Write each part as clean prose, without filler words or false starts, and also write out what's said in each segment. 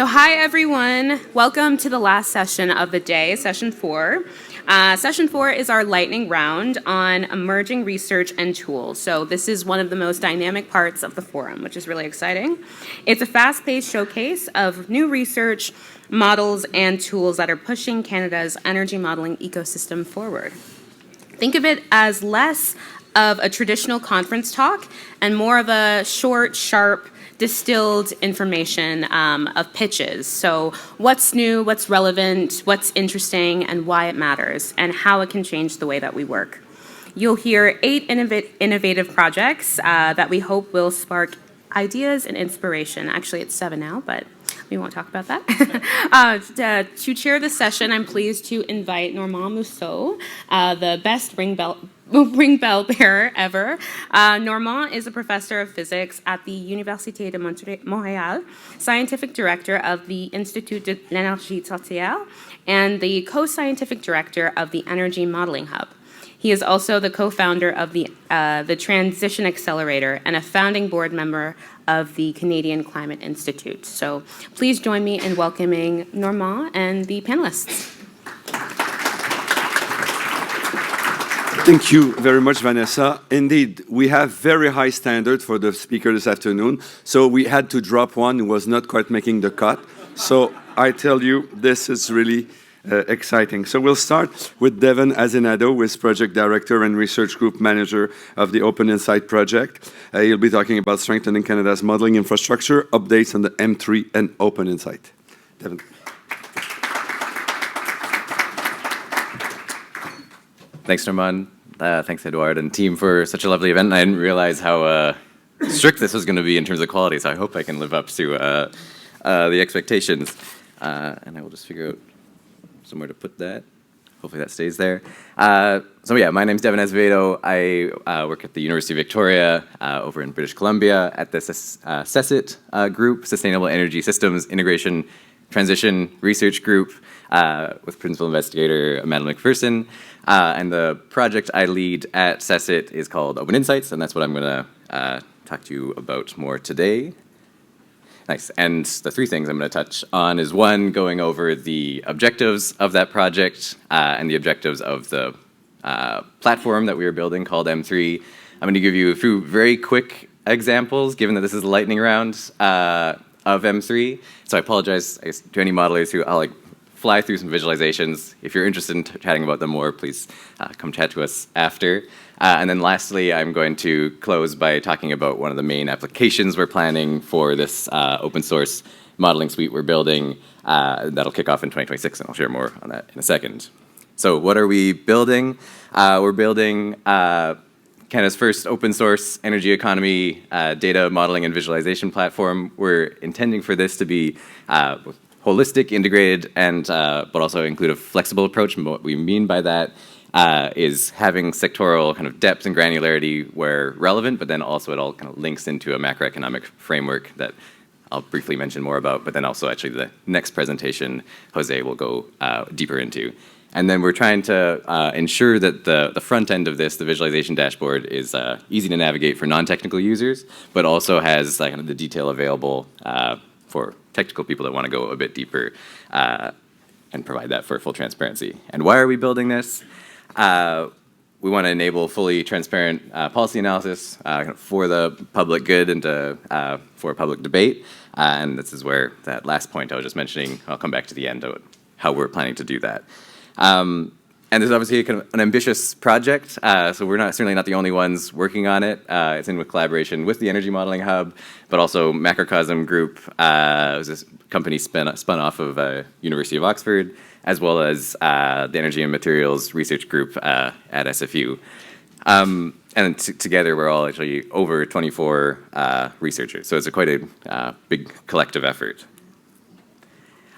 So hi everyone, welcome to the last session of the day, session 4. Session 4 is our lightning round on emerging research and tools. So this is one of the most dynamic parts of the forum, which is really exciting. It's a fast-paced showcase of new research, models, and tools that are pushing Canada's energy modeling ecosystem forward. Think of it as less of a traditional conference talk and more of a short, sharp, distilled information of pitches. So what's new, what's relevant, what's interesting, and why it matters, and how it can change the way that we work. You'll hear 8 innovative projects that we hope will spark ideas and inspiration. Actually, it's 7 now, but we won't talk about that. To chair the session, I'm pleased to invite Normand Mousseau, the best ring bell bearer ever. Normand is a professor of physics at the Université de Montréal, scientific director of the Institut de l'Énergie Tertiaire, and the co-scientific director of the Energy Modeling Hub. He is also the co-founder of the Transition Accelerator and a founding board member of the Canadian Climate Institute. So please join me in welcoming Normand and the panelists. Thank you very much, Vanessa. Indeed, we have very high standards for the speaker this afternoon, so we had to drop one who was not quite making the cut. So I tell you, this is really exciting. So we'll start with Devon Azenado, who is Project Director and Research Group Manager of the Open Insight Project. He'll be talking about strengthening Canada's modeling infrastructure, updates on the M3 and Open Insight. Devon. Thanks, Normand. Thanks, Edouard and team, for such a lovely event. I didn't realize how strict this was going to be in terms of quality, so I hope I can live up to the expectations. And I will just figure out somewhere to put that. Hopefully that stays there. So yeah, my name's Devon Azevedo. I work at the University of Victoria over in British Columbia at the SESIT group, Sustainable Energy Systems Integration Transition Research Group, with principal investigator Madeline McPherson. And the project I lead at SESIT is called Open Insights, and that's what I'm going to talk to you about more today. Nice. And the 3 things I'm going to touch on is 1, going over the objectives of that project and the objectives of the platform that we are building called M3. I'm going to give you a few very quick examples, given that this is a lightning round of M3. So I apologize to any modelers who I'll fly through some visualizations. If you're interested in chatting about them more, please come chat to us after. And then lastly, I'm going to close by talking about one of the main applications we're planning for this open source modeling suite we're building that'll kick off in 2026, and I'll share more on that in a second. So what are we building? We're building Canada's first open source energy economy data modeling and visualization platform. We're intending for this to be holistic, integrated, and but also include a flexible approach. And what we mean by that is having sectoral kind of depth and granularity where relevant, but then also it all kind of links into a macroeconomic framework that I'll briefly mention more about, but then also actually the next presentation Jose will go deeper into. And then we're trying to ensure that the front end of this, the visualization dashboard, is easy to navigate for non-technical users, but also has kind of the detail available for technical people that want to go a bit deeper and provide that for full transparency. And why are we building this? We want to enable fully transparent policy analysis for the public good and for public debate. And this is where that last point I was just mentioning, I'll come back to the end of how we're planning to do that. And this is obviously kind of an ambitious project, so we're certainly not the only ones working on it. It's in with collaboration with the Energy Modeling Hub, but also Macrocosm Group, was this company spun off of University of Oxford, as well as the Energy and Materials Research Group at SFU. And together we're all actually over 24 researchers, so it's quite a big collective effort.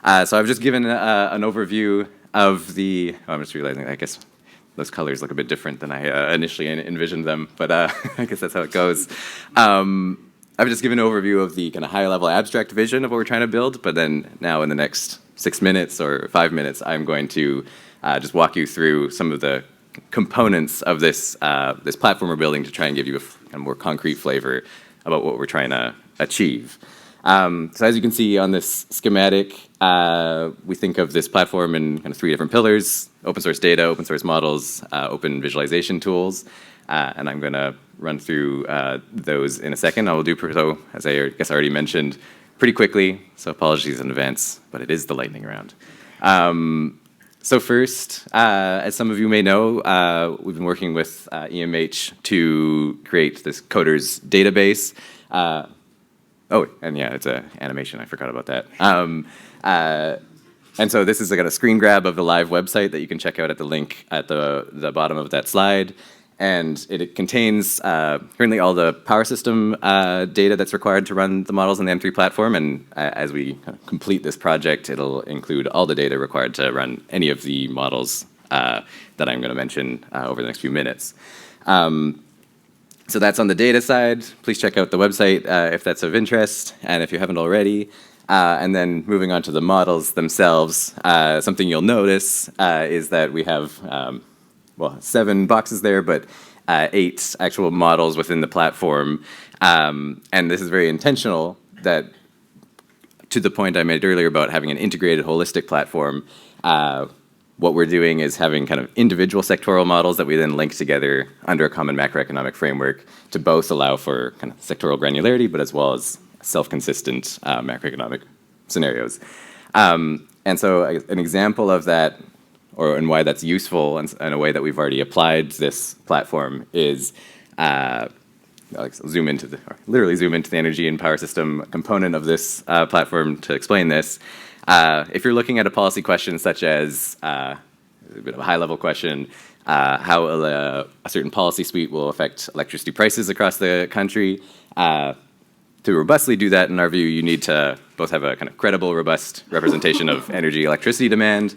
So I've just given an overview of the, I'm just realizing, I guess those colors look a bit different than I initially envisioned them, but I guess that's how it goes. I've just given an overview of the kind of high-level abstract vision of what we're trying to build, but then now in the next 6 minutes or 5 minutes, I'm going to just walk you through some of the components of this this platform we're building to try and give you a kind of more concrete flavor about what we're trying to achieve. So as you can see on this schematic, we think of this platform in kind of 3 different pillars: open source data, open source models, open visualization tools. And I'm going to run through those in a second. I will do so, as I guess I already mentioned, pretty quickly, so apologies in advance, but it is the lightning round. So first, as some of you may know, we've been working with EMH to create this coders database. Oh, and yeah, it's an animation. I forgot about that. And so this is a screen grab of the live website that you can check out at the link at the bottom of that slide. And it contains currently all the power system data that's required to run the models on the M3 platform. And as we complete this project, it'll include all the data required to run any of the models that I'm going to mention over the next few minutes. So that's on the data side. Please check out the website if that's of interest, and if you haven't already. And then moving on to the models themselves, something you'll notice is that we have 7 boxes there, but 8 actual models within the platform. And this is very intentional, that to the point I made earlier about having an integrated, holistic platform, what we're doing is having kind of individual sectoral models that we then link together under a common macroeconomic framework to both allow for kind of sectoral granularity, but as well as self-consistent macroeconomic scenarios. And so an example of that, and why that's useful and a way that we've already applied this platform is, literally zoom into the energy and power system component of this platform to explain this. If you're looking at a policy question such as, a bit of a high-level question, how a certain policy suite will affect electricity prices across the country, to robustly do that, in our view, you need to both have a kind of credible, robust representation of energy electricity demand.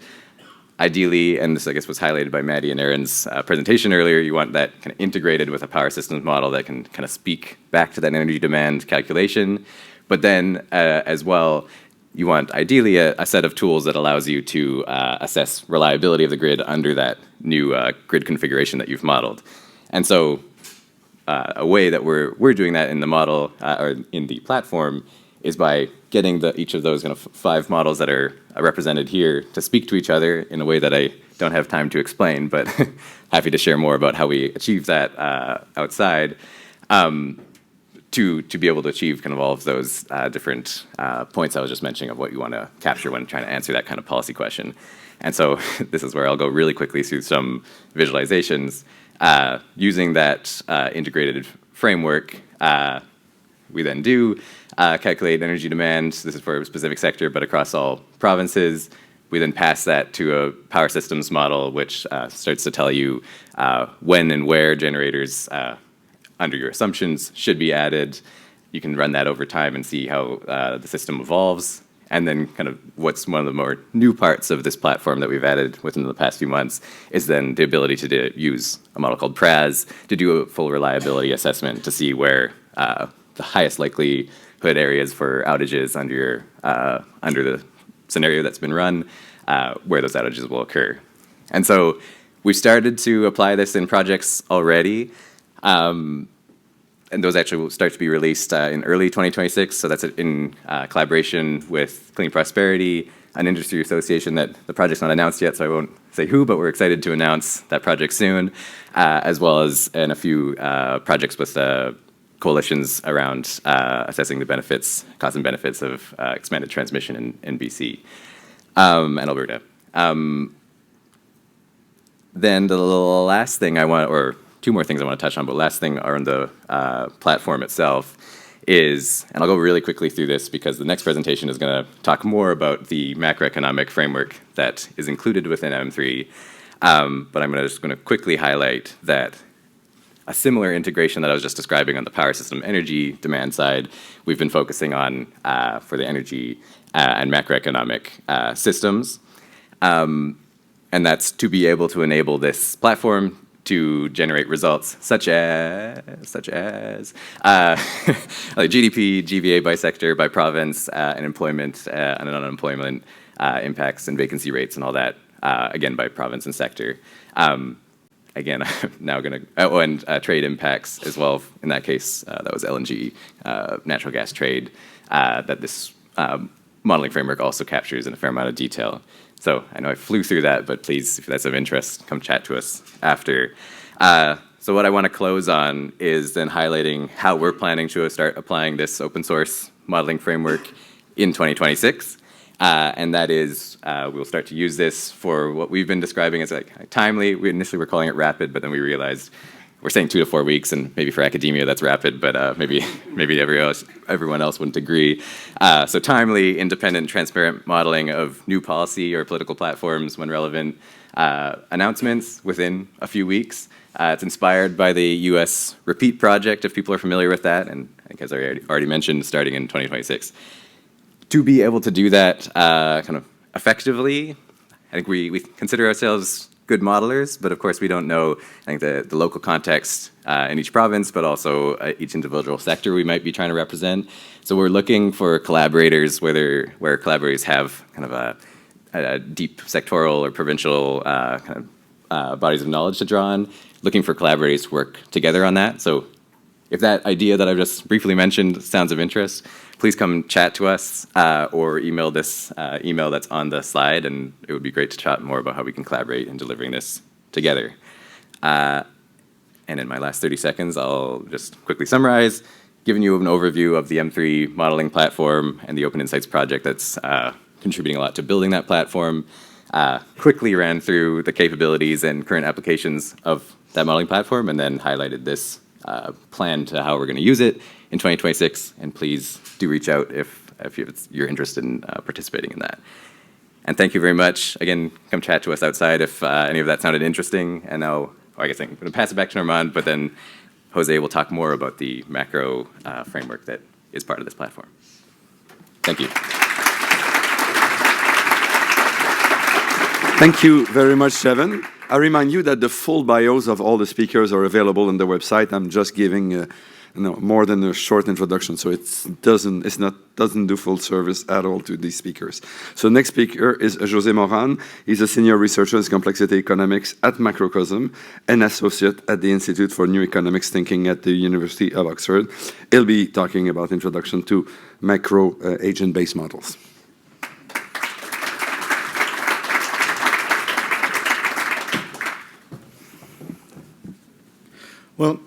Ideally, and this I guess was highlighted by Maddie and Aaron's presentation earlier, you want that kind of integrated with a power systems model that can kind of speak back to that energy demand calculation. But then as well, you want ideally a set of tools that allows you to assess reliability of the grid under that new grid configuration that you've modeled. And so a way that we're doing that in the model or in the platform is by getting each of those kind of 5 models that are represented here to speak to each other in a way that I don't have time to explain, but happy to share more about how we achieve that outside, to be able to achieve kind of all of those different points I was just mentioning of what you want to capture when trying to answer that kind of policy question. And so this is where I'll go really quickly through some visualizations. Using that integrated framework, we then do calculate energy demand. This is for a specific sector, but across all provinces. We then pass that to a power systems model, which starts to tell you when and where generators, under your assumptions, should be added. You can run that over time and see how the system evolves. And then kind of what's one of the more new parts of this platform that we've added within the past few months is then the ability to use a model called PRAS to do a full reliability assessment to see where the highest likelihood areas for outages under the scenario that's been run, where those outages will occur. And so we've started to apply this in projects already. And those actually will start to be released in early 2026. So that's in collaboration with Clean Prosperity, an industry association that the project's not announced yet, so I won't say who, but we're excited to announce that project soon, as well as in a few projects with coalitions around assessing the costs and benefits of expanded transmission in BC and Alberta. Then the last thing I want, or 2 more things I want to touch on, but last thing on the platform itself is, and I'll go really quickly through this because the next presentation is going to talk more about the macroeconomic framework that is included within M3, but I'm just going to quickly highlight that a similar integration that I was just describing on the power system energy demand side, we've been focusing on for the energy and macroeconomic systems, and that's to be able to enable this platform to generate results such as like GDP, GVA by sector, by province, and employment and unemployment impacts and vacancy rates and all that, again, by province and sector. again, I'm now going to, oh, and trade impacts as well. In that case, that was LNG, natural gas trade, that this modeling framework also captures in a fair amount of detail. So I know I flew through that, but please, if that's of interest, come chat to us after. So what I want to close on is then highlighting how we're planning to start applying this open source modeling framework in 2026. And that is, we'll start to use this for what we've been describing as like timely. We initially were calling it rapid, but then we realized we're saying 2 to 4 weeks, and maybe for academia that's rapid, but maybe everyone else wouldn't agree. So timely, independent, transparent modeling of new policy or political platforms when relevant, announcements within a few weeks. It's inspired by the US Repeat project, if people are familiar with that, and I think as I already mentioned, starting in 2026. To be able to do that kind of effectively, I think we consider ourselves good modelers, but of course we don't know, I think, the local context in each province, but also each individual sector we might be trying to represent. So we're looking for collaborators, where collaborators have kind of a deep sectoral or provincial kind of bodies of knowledge to draw on, looking for collaborators to work together on that. So if that idea that I've just briefly mentioned sounds of interest, please come chat to us or email this email that's on the slide, and it would be great to chat more about how we can collaborate in delivering this together. And in my last 30 seconds, I'll just quickly summarize, giving you an overview of the M3 modeling platform and the Open Insights project that's contributing a lot to building that platform. Quickly ran through the capabilities and current applications of that modeling platform, and then highlighted this plan to how we're going to use it in 2026, and please do reach out if you're interested in participating in that. And thank you very much. Again, come chat to us outside if any of that sounded interesting. And now, I guess I'm going to pass it back to Normand, but then Jose will talk more about the macro framework that is part of this platform. Thank you. Thank you very much, Sevan. I remind you that the full bios of all the speakers are available on the website. I'm just giving more than a short introduction, so it doesn't do full service at all to these speakers. So next speaker is José Moran. He's a senior researcher in complexity economics at Macrocosm and associate at the Institute for New Economics Thinking at the University of Oxford. He'll be talking about introduction to macro agent-based models. Well,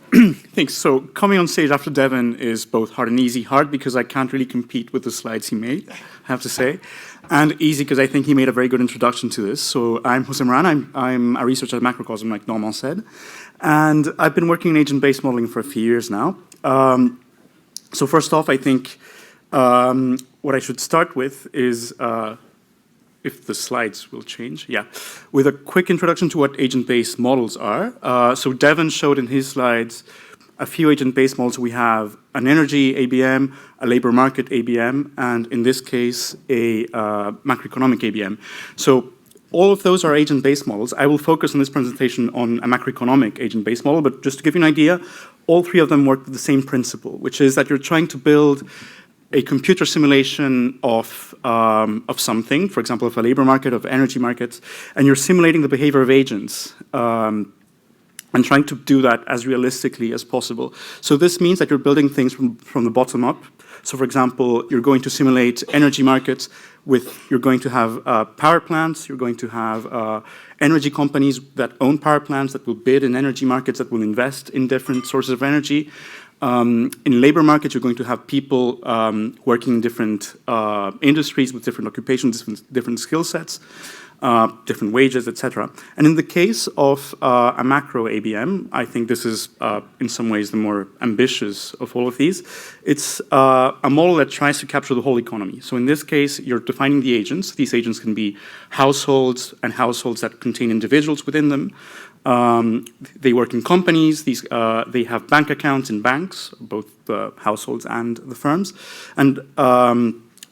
thanks. So coming on stage after Devin is both hard and easy. Hard because I can't really compete with the slides he made, I have to say. And easy because I think he made a very good introduction to this. So I'm José Moran. I'm a researcher at Macrocosm, like Normand said. And I've been working in agent-based modeling for a few years now. So first off, I think what I should start with is if the slides will change, yeah, with a quick introduction to what agent-based models are. So Devin showed in his slides a few agent-based models. We have an energy ABM, a labor market ABM, and in this case, a macroeconomic ABM. So all of those are agent-based models. I will focus in this presentation on a macroeconomic agent-based model, but just to give you an idea, all three of them work with the same principle, which is that you're trying to build a computer simulation of something, for example, of a labor market, of energy markets, and you're simulating the behavior of agents and trying to do that as realistically as possible. So this means that you're building things from the bottom up. So for example, you're going to simulate energy markets you're going to have power plants, you're going to have energy companies that own power plants that will bid in energy markets, that will invest in different sources of energy. In labor markets, you're going to have people working in different industries with different occupations, different skill sets, different wages, etc. And in the case of a macro ABM, I think this is in some ways the more ambitious of all of these. It's a model that tries to capture the whole economy. So in this case, you're defining the agents. These agents can be households and households that contain individuals within them. They work in companies. They have bank accounts in banks, both the households and the firms. And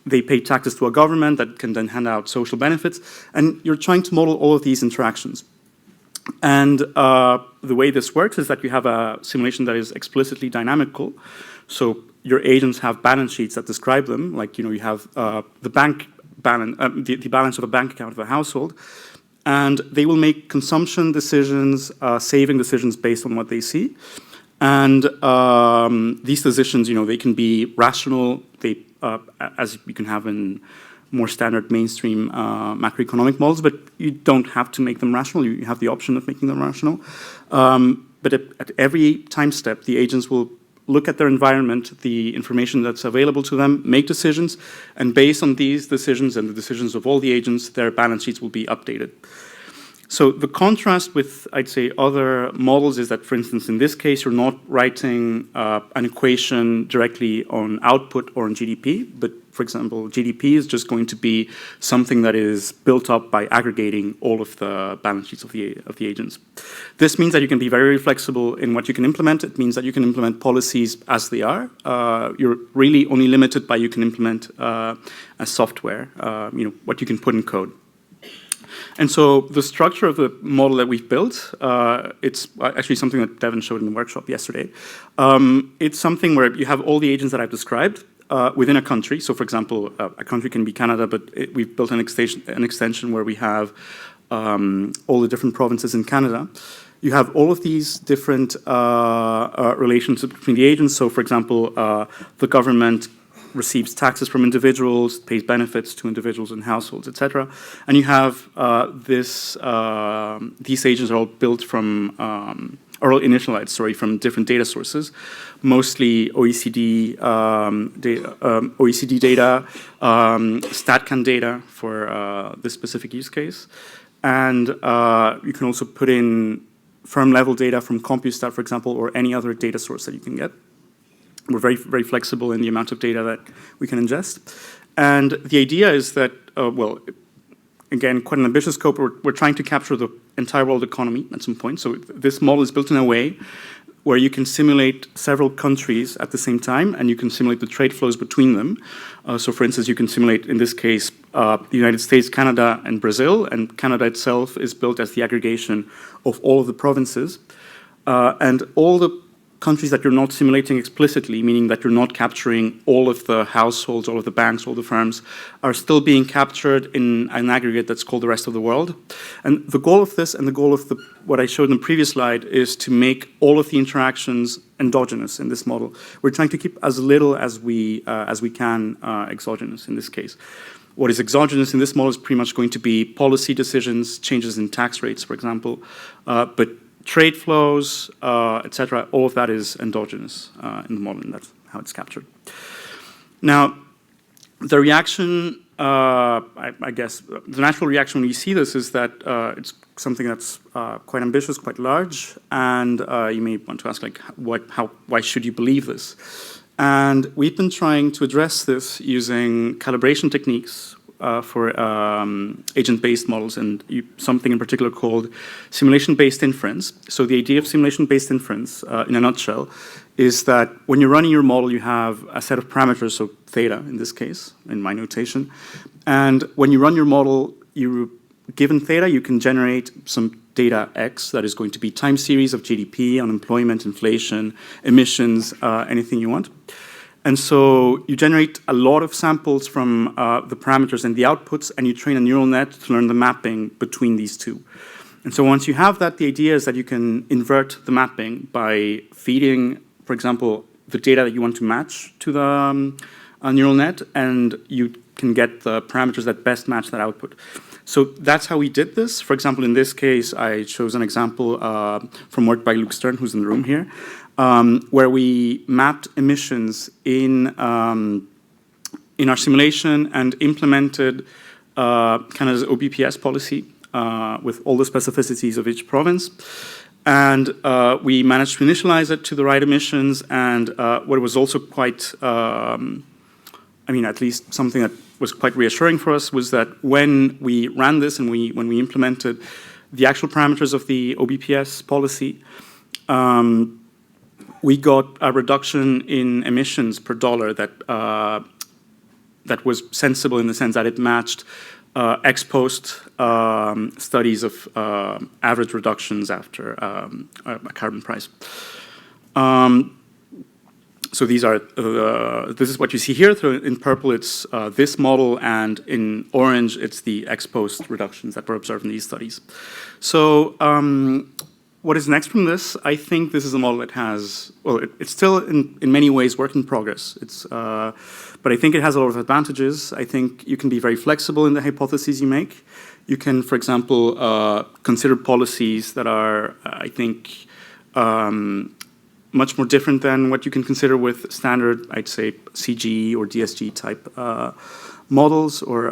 they pay taxes to a government that can then hand out social benefits. And you're trying to model all of these interactions. And the way this works is that you have a simulation that is explicitly dynamical. So your agents have balance sheets that describe them. Like, you have the bank balance, the balance of a bank account of a household. and they will make consumption decisions, saving decisions based on what they see. And these decisions, they can be rational, as you can have in more standard mainstream macroeconomic models, but you don't have to make them rational. You have the option of making them rational. But at every time step, the agents will look at their environment, the information that's available to them, make decisions, and based on these decisions and the decisions of all the agents, their balance sheets will be updated. So the contrast with, I'd say, other models is that, for instance, in this case, you're not writing an equation directly on output or on GDP, but, for example, GDP is just going to be something that is built up by aggregating all of the balance sheets of the agents. This means that you can be very flexible in what you can implement. It means that you can implement policies as they are. You're really only limited by you can implement a software, what you can put in code. And so the structure of the model that we've built, it's actually something that Devin showed in the workshop yesterday. It's something where you have all the agents that I've described within a country. So for example, a country can be Canada, but we've built an extension where we have all the different provinces in Canada. You have all of these different relationships between the agents. So for example, the government receives taxes from individuals, pays benefits to individuals and households, etc. And you have these agents are all built from, are all initialized, from different data sources, mostly OECD data, StatCan data for this specific use case. And you can also put in firm-level data from CompuStat, for example, or any other data source that you can get. We're very, very flexible in the amount of data that we can ingest. And the idea is that, again, quite an ambitious scope. We're trying to capture the entire world economy at some point. So this model is built in a way where you can simulate several countries at the same time, and you can simulate the trade flows between them. So for instance, you can simulate, in this case, the United States, Canada, and Brazil. And Canada itself is built as the aggregation of all of the provinces. And all the countries that you're not simulating explicitly, meaning that you're not capturing all of the households, all of the banks, all the firms, are still being captured in an aggregate that's called the rest of the world. And the goal of this and the goal of what I showed in the previous slide is to make all of the interactions endogenous in this model. We're trying to keep as little as we can exogenous in this case. What is exogenous in this model is pretty much going to be policy decisions, changes in tax rates, for example, but trade flows, etc., all of that is endogenous in the model, and that's how it's captured. Now, the reaction, I guess, the natural reaction when you see this is that it's something that's quite ambitious, quite large, and you may want to ask, like, why should you believe this? And we've been trying to address this using calibration techniques for agent-based models, and something in particular called simulation-based inference. So the idea of simulation-based inference, in a nutshell, is that when you're running your model, you have a set of parameters, so theta in this case, in my notation. And when you run your model, given theta, you can generate some data X that is going to be time series of GDP, unemployment, inflation, emissions, anything you want. And so you generate a lot of samples from the parameters and the outputs, and you train a neural net to learn the mapping between these two. And so once you have that, the idea is that you can invert the mapping by feeding, for example, the data that you want to match to the neural net, and you can get the parameters that best match that output. So that's how we did this. For example, in this case, I chose an example from work by Luke Stern, who's in the room here, where we mapped emissions in our simulation and implemented Canada's OBPS policy with all the specificities of each province. And we managed to initialize it to the right emissions. And what was also quite, at least something that was quite reassuring for us was that when we ran this and when we implemented the actual parameters of the OBPS policy, we got a reduction in emissions per dollar that was sensible in the sense that it matched ex post studies of average reductions after a carbon price. So these are, this is what you see here. So in purple, it's this model, and in orange, it's the ex-post reductions that were observed in these studies. So what is next from this? I think this is a model that has, well, it's still in many ways work in progress. But I think it has a lot of advantages. I think you can be very flexible in the hypotheses you make. You can, for example, consider policies that are, I think, much more different than what you can consider with standard, I'd say, CG or DSG type models or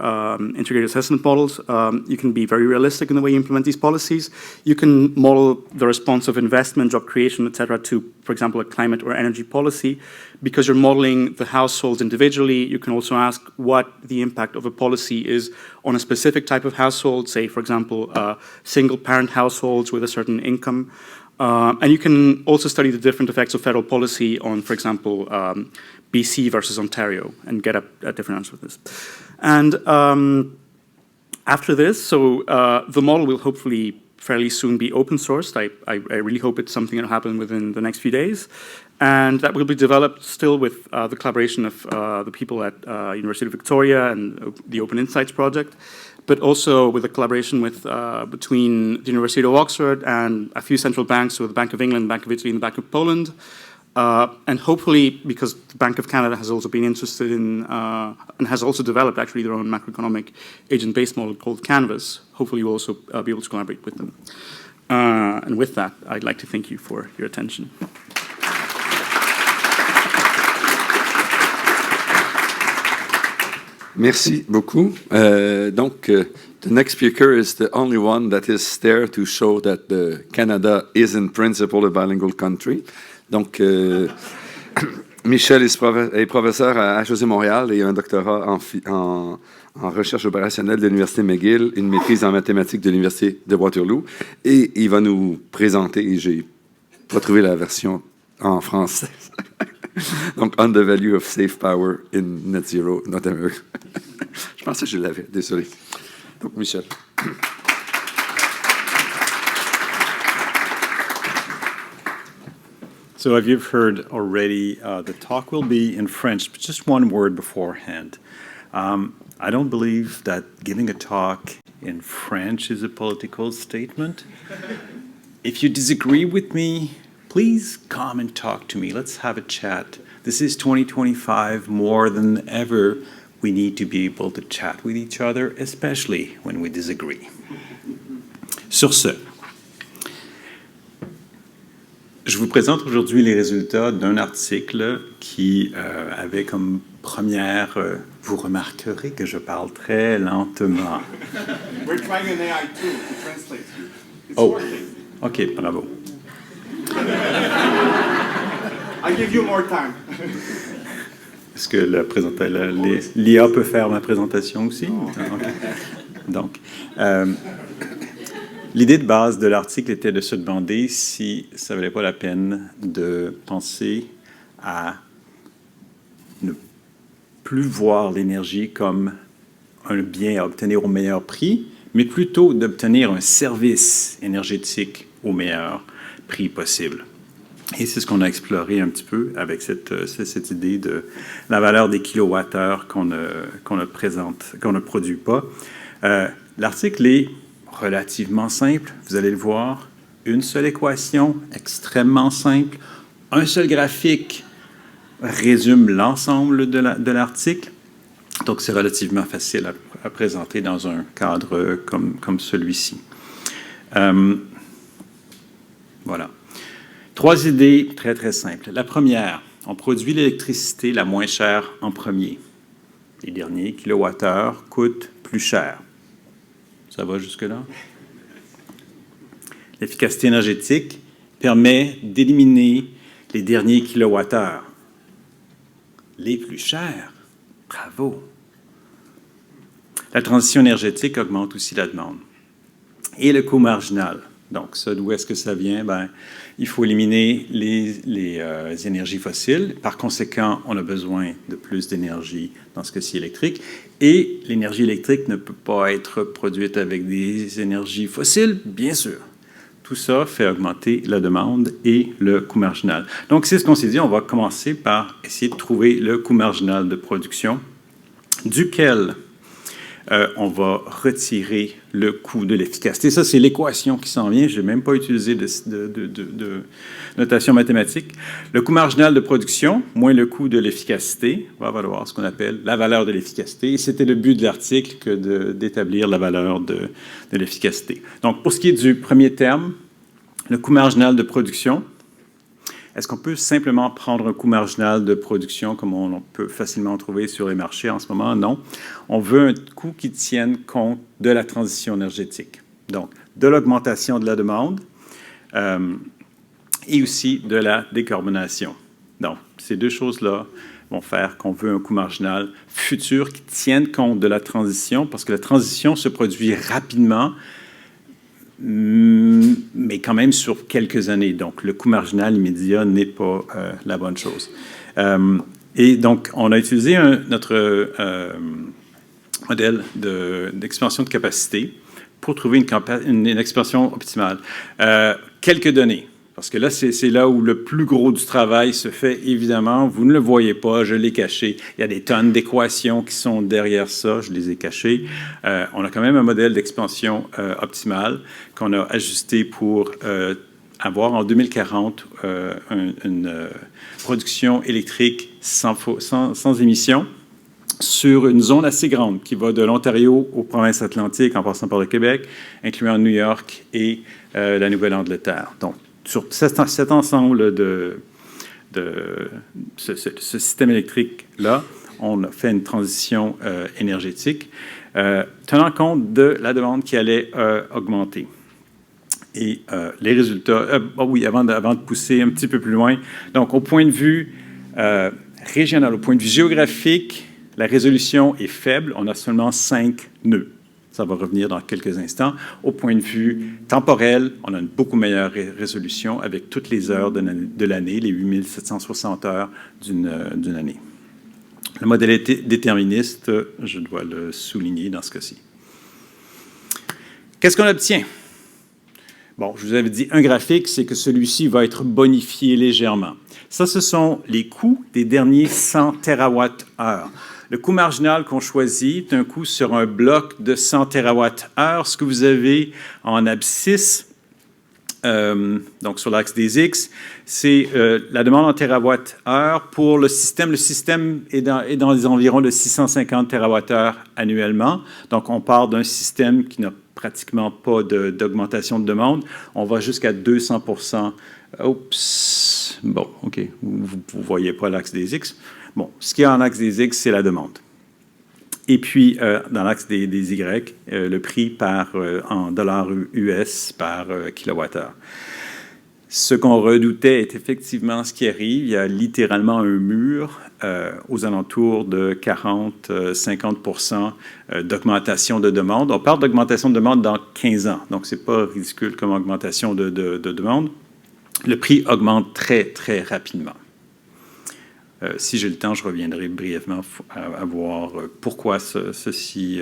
integrated assessment models. You can be very realistic in the way you implement these policies. You can model the response of investment, job creation, et cetera, to, for example, a climate or energy policy. Because you're modeling the households individually, you can also ask what the impact of a policy is on a specific type of household, say, for example, single-parent households with a certain income. And you can also study the different effects of federal policy on, for example, BC versus Ontario, and get a different answer with this. And after this, so the model will hopefully fairly soon be open sourced. I really hope it's something that will happen within the next few days. And that will be developed still with the collaboration of the people at University of Victoria and the Open Insights project, but also with a collaboration with, between the University of Oxford and a few central banks, so the Bank of England, Bank of Italy, and the Bank of Poland. And hopefully, because the Bank of Canada has also been interested in, and has also developed actually their own macroeconomic agent-based model called Canvas, hopefully you'll also be able to collaborate with them. And with that, I'd like to thank you for your attention. Merci beaucoup. The next speaker is the only one that is there to show that Canada is in principle a bilingual country. Donc, Michel est professeur à HEC Montréal et a un doctorat en recherche opérationnelle de l'Université McGill, une maîtrise en mathématiques de l'Université de Waterloo. Et il va nous présenter, et j'ai pas trouvé la version en français. Donc, on the value of safe power in net zero North America. Je pensais que je l'avais, désolé. Donc, Michel. So as you've heard already, the talk will be in French, but just one word beforehand. I don't believe that giving a talk in French is a political statement. If you disagree with me, please come and talk to me. Let's have a chat. This is 2025. More than ever, we need to be able to chat with each other, especially when we disagree. Sur ce, je vous présente aujourd'hui les résultats d'un article qui avait comme première, vous remarquerez que je parle très lentement. We're trying an AI tool to translate you. It's working. OK, bravo. I give you more time. Est-ce que l'IA peut faire ma présentation aussi? Okay. Donc, l'idée de base de l'article était de se demander si ça ne valait pas la peine de penser à ne plus voir l'énergie comme un bien à obtenir au meilleur prix, mais plutôt d'obtenir un service énergétique au meilleur prix possible. Et c'est ce qu'on a exploré un petit peu avec cette idée de la valeur des kilowattheures qu'on ne produit pas. L'article est relativement simple, vous allez le voir. Une seule équation, extrêmement simple. Un seul graphique résume l'ensemble de l'article. Donc, c'est relativement facile à présenter dans un cadre comme celui-ci. Voilà. 3 idées très, très simples. La première, on produit l'électricité la moins chère en premier. Les derniers kilowattheures coûtent plus cher. Ça va jusque-là? L'efficacité énergétique permet d'éliminer les derniers kilowattheures. Les plus chers. Bravo! La transition énergétique augmente aussi la demande. Et le coût marginal. Donc, ça, d'où est-ce que ça vient? Ben, il faut éliminer les énergies fossiles. Par conséquent, on a besoin de plus d'énergie, dans ce cas-ci électrique. Et l'énergie électrique ne peut pas être produite avec des énergies fossiles, bien sûr. tout ça fait augmenter la demande et le coût marginal. Donc, c'est ce qu'on s'est dit, on va commencer par essayer de trouver le coût marginal de production, duquel on va retirer le coût de l'efficacité. Ça, c'est l'équation qui s'en vient. Je n'ai même pas utilisé de notation mathématique. Le coût marginal de production moins le coût de l'efficacité va valoir ce qu'on appelle la valeur de l'efficacité. Et c'était le but de l'article que d'établir la valeur de l'efficacité. Donc, pour ce qui est du premier terme, le coût marginal de production, est-ce qu'on peut simplement prendre un coût marginal de production comme on peut facilement en trouver sur les marchés en ce moment? Non. On veut un coût qui tienne compte de la transition énergétique, donc de l'augmentation de la demande et aussi de la décarbonation. Donc, ces deux choses-là vont faire qu'on veut un coût marginal futur qui tienne compte de la transition, parce que la transition se produit rapidement, mais quand même sur quelques années. Donc, le coût marginal immédiat n'est pas la bonne chose. Et donc, on a utilisé notre modèle d'expansion de capacité pour trouver une expansion optimale. Quelques données, parce que là, c'est là où le plus gros du travail se fait, évidemment. Vous ne le voyez pas, je l'ai caché. Il y a des tonnes d'équations qui sont derrière ça, je les ai cachées. On a quand même un modèle d'expansion optimale qu'on a ajusté pour avoir en 2040 une production électrique sans émissions sur une zone assez grande qui va de l'Ontario aux provinces atlantiques en passant par le Québec, incluant New York et la Nouvelle-Angleterre. Donc, sur cet ensemble de ce système électrique-là, on a fait une transition énergétique tenant compte de la demande qui allait augmenter. Et les résultats, oui, avant de pousser un petit peu plus loin, donc au point de vue régional, au point de vue géographique, la résolution est faible, on a seulement 5 nœuds. Ça va revenir dans quelques instants. Au point de vue temporel, on a une beaucoup meilleure résolution avec toutes les heures de l'année, les 8760 heures d'une année. Le modèle est déterministe, je dois le souligner dans ce cas-ci. Qu'est-ce qu'on obtient? Bon, je vous avais dit un graphique, c'est que celui-ci va être bonifié légèrement. Ça, ce sont les coûts des derniers 100 TWh. Le coût marginal qu'on choisit est un coût sur un bloc de 100 TWh. Ce que vous avez en abscisse, donc sur l'axe des X, c'est la demande en TWh pour le système. Le système est dans les environs de 650 TWh annuellement. Donc, on part d'un système qui n'a pratiquement pas d'augmentation de demande. On va jusqu'à 200%. Oups! Bon, OK. Vous ne voyez pas l'axe des X. Bon, ce qu'il y a en axe des X, c'est la demande. Et puis, dans l'axe des Y, le prix en dollars US par kilowattheure. Ce qu'on redoutait est effectivement ce qui arrive. Il y a littéralement un mur aux alentours de 40-50% d'augmentation de demande. On parle d'augmentation de demande dans 15 ans, donc ce n'est pas ridicule comme augmentation de demande. Le prix augmente très, très rapidement. Si j'ai le temps, je reviendrai brièvement à voir pourquoi ceci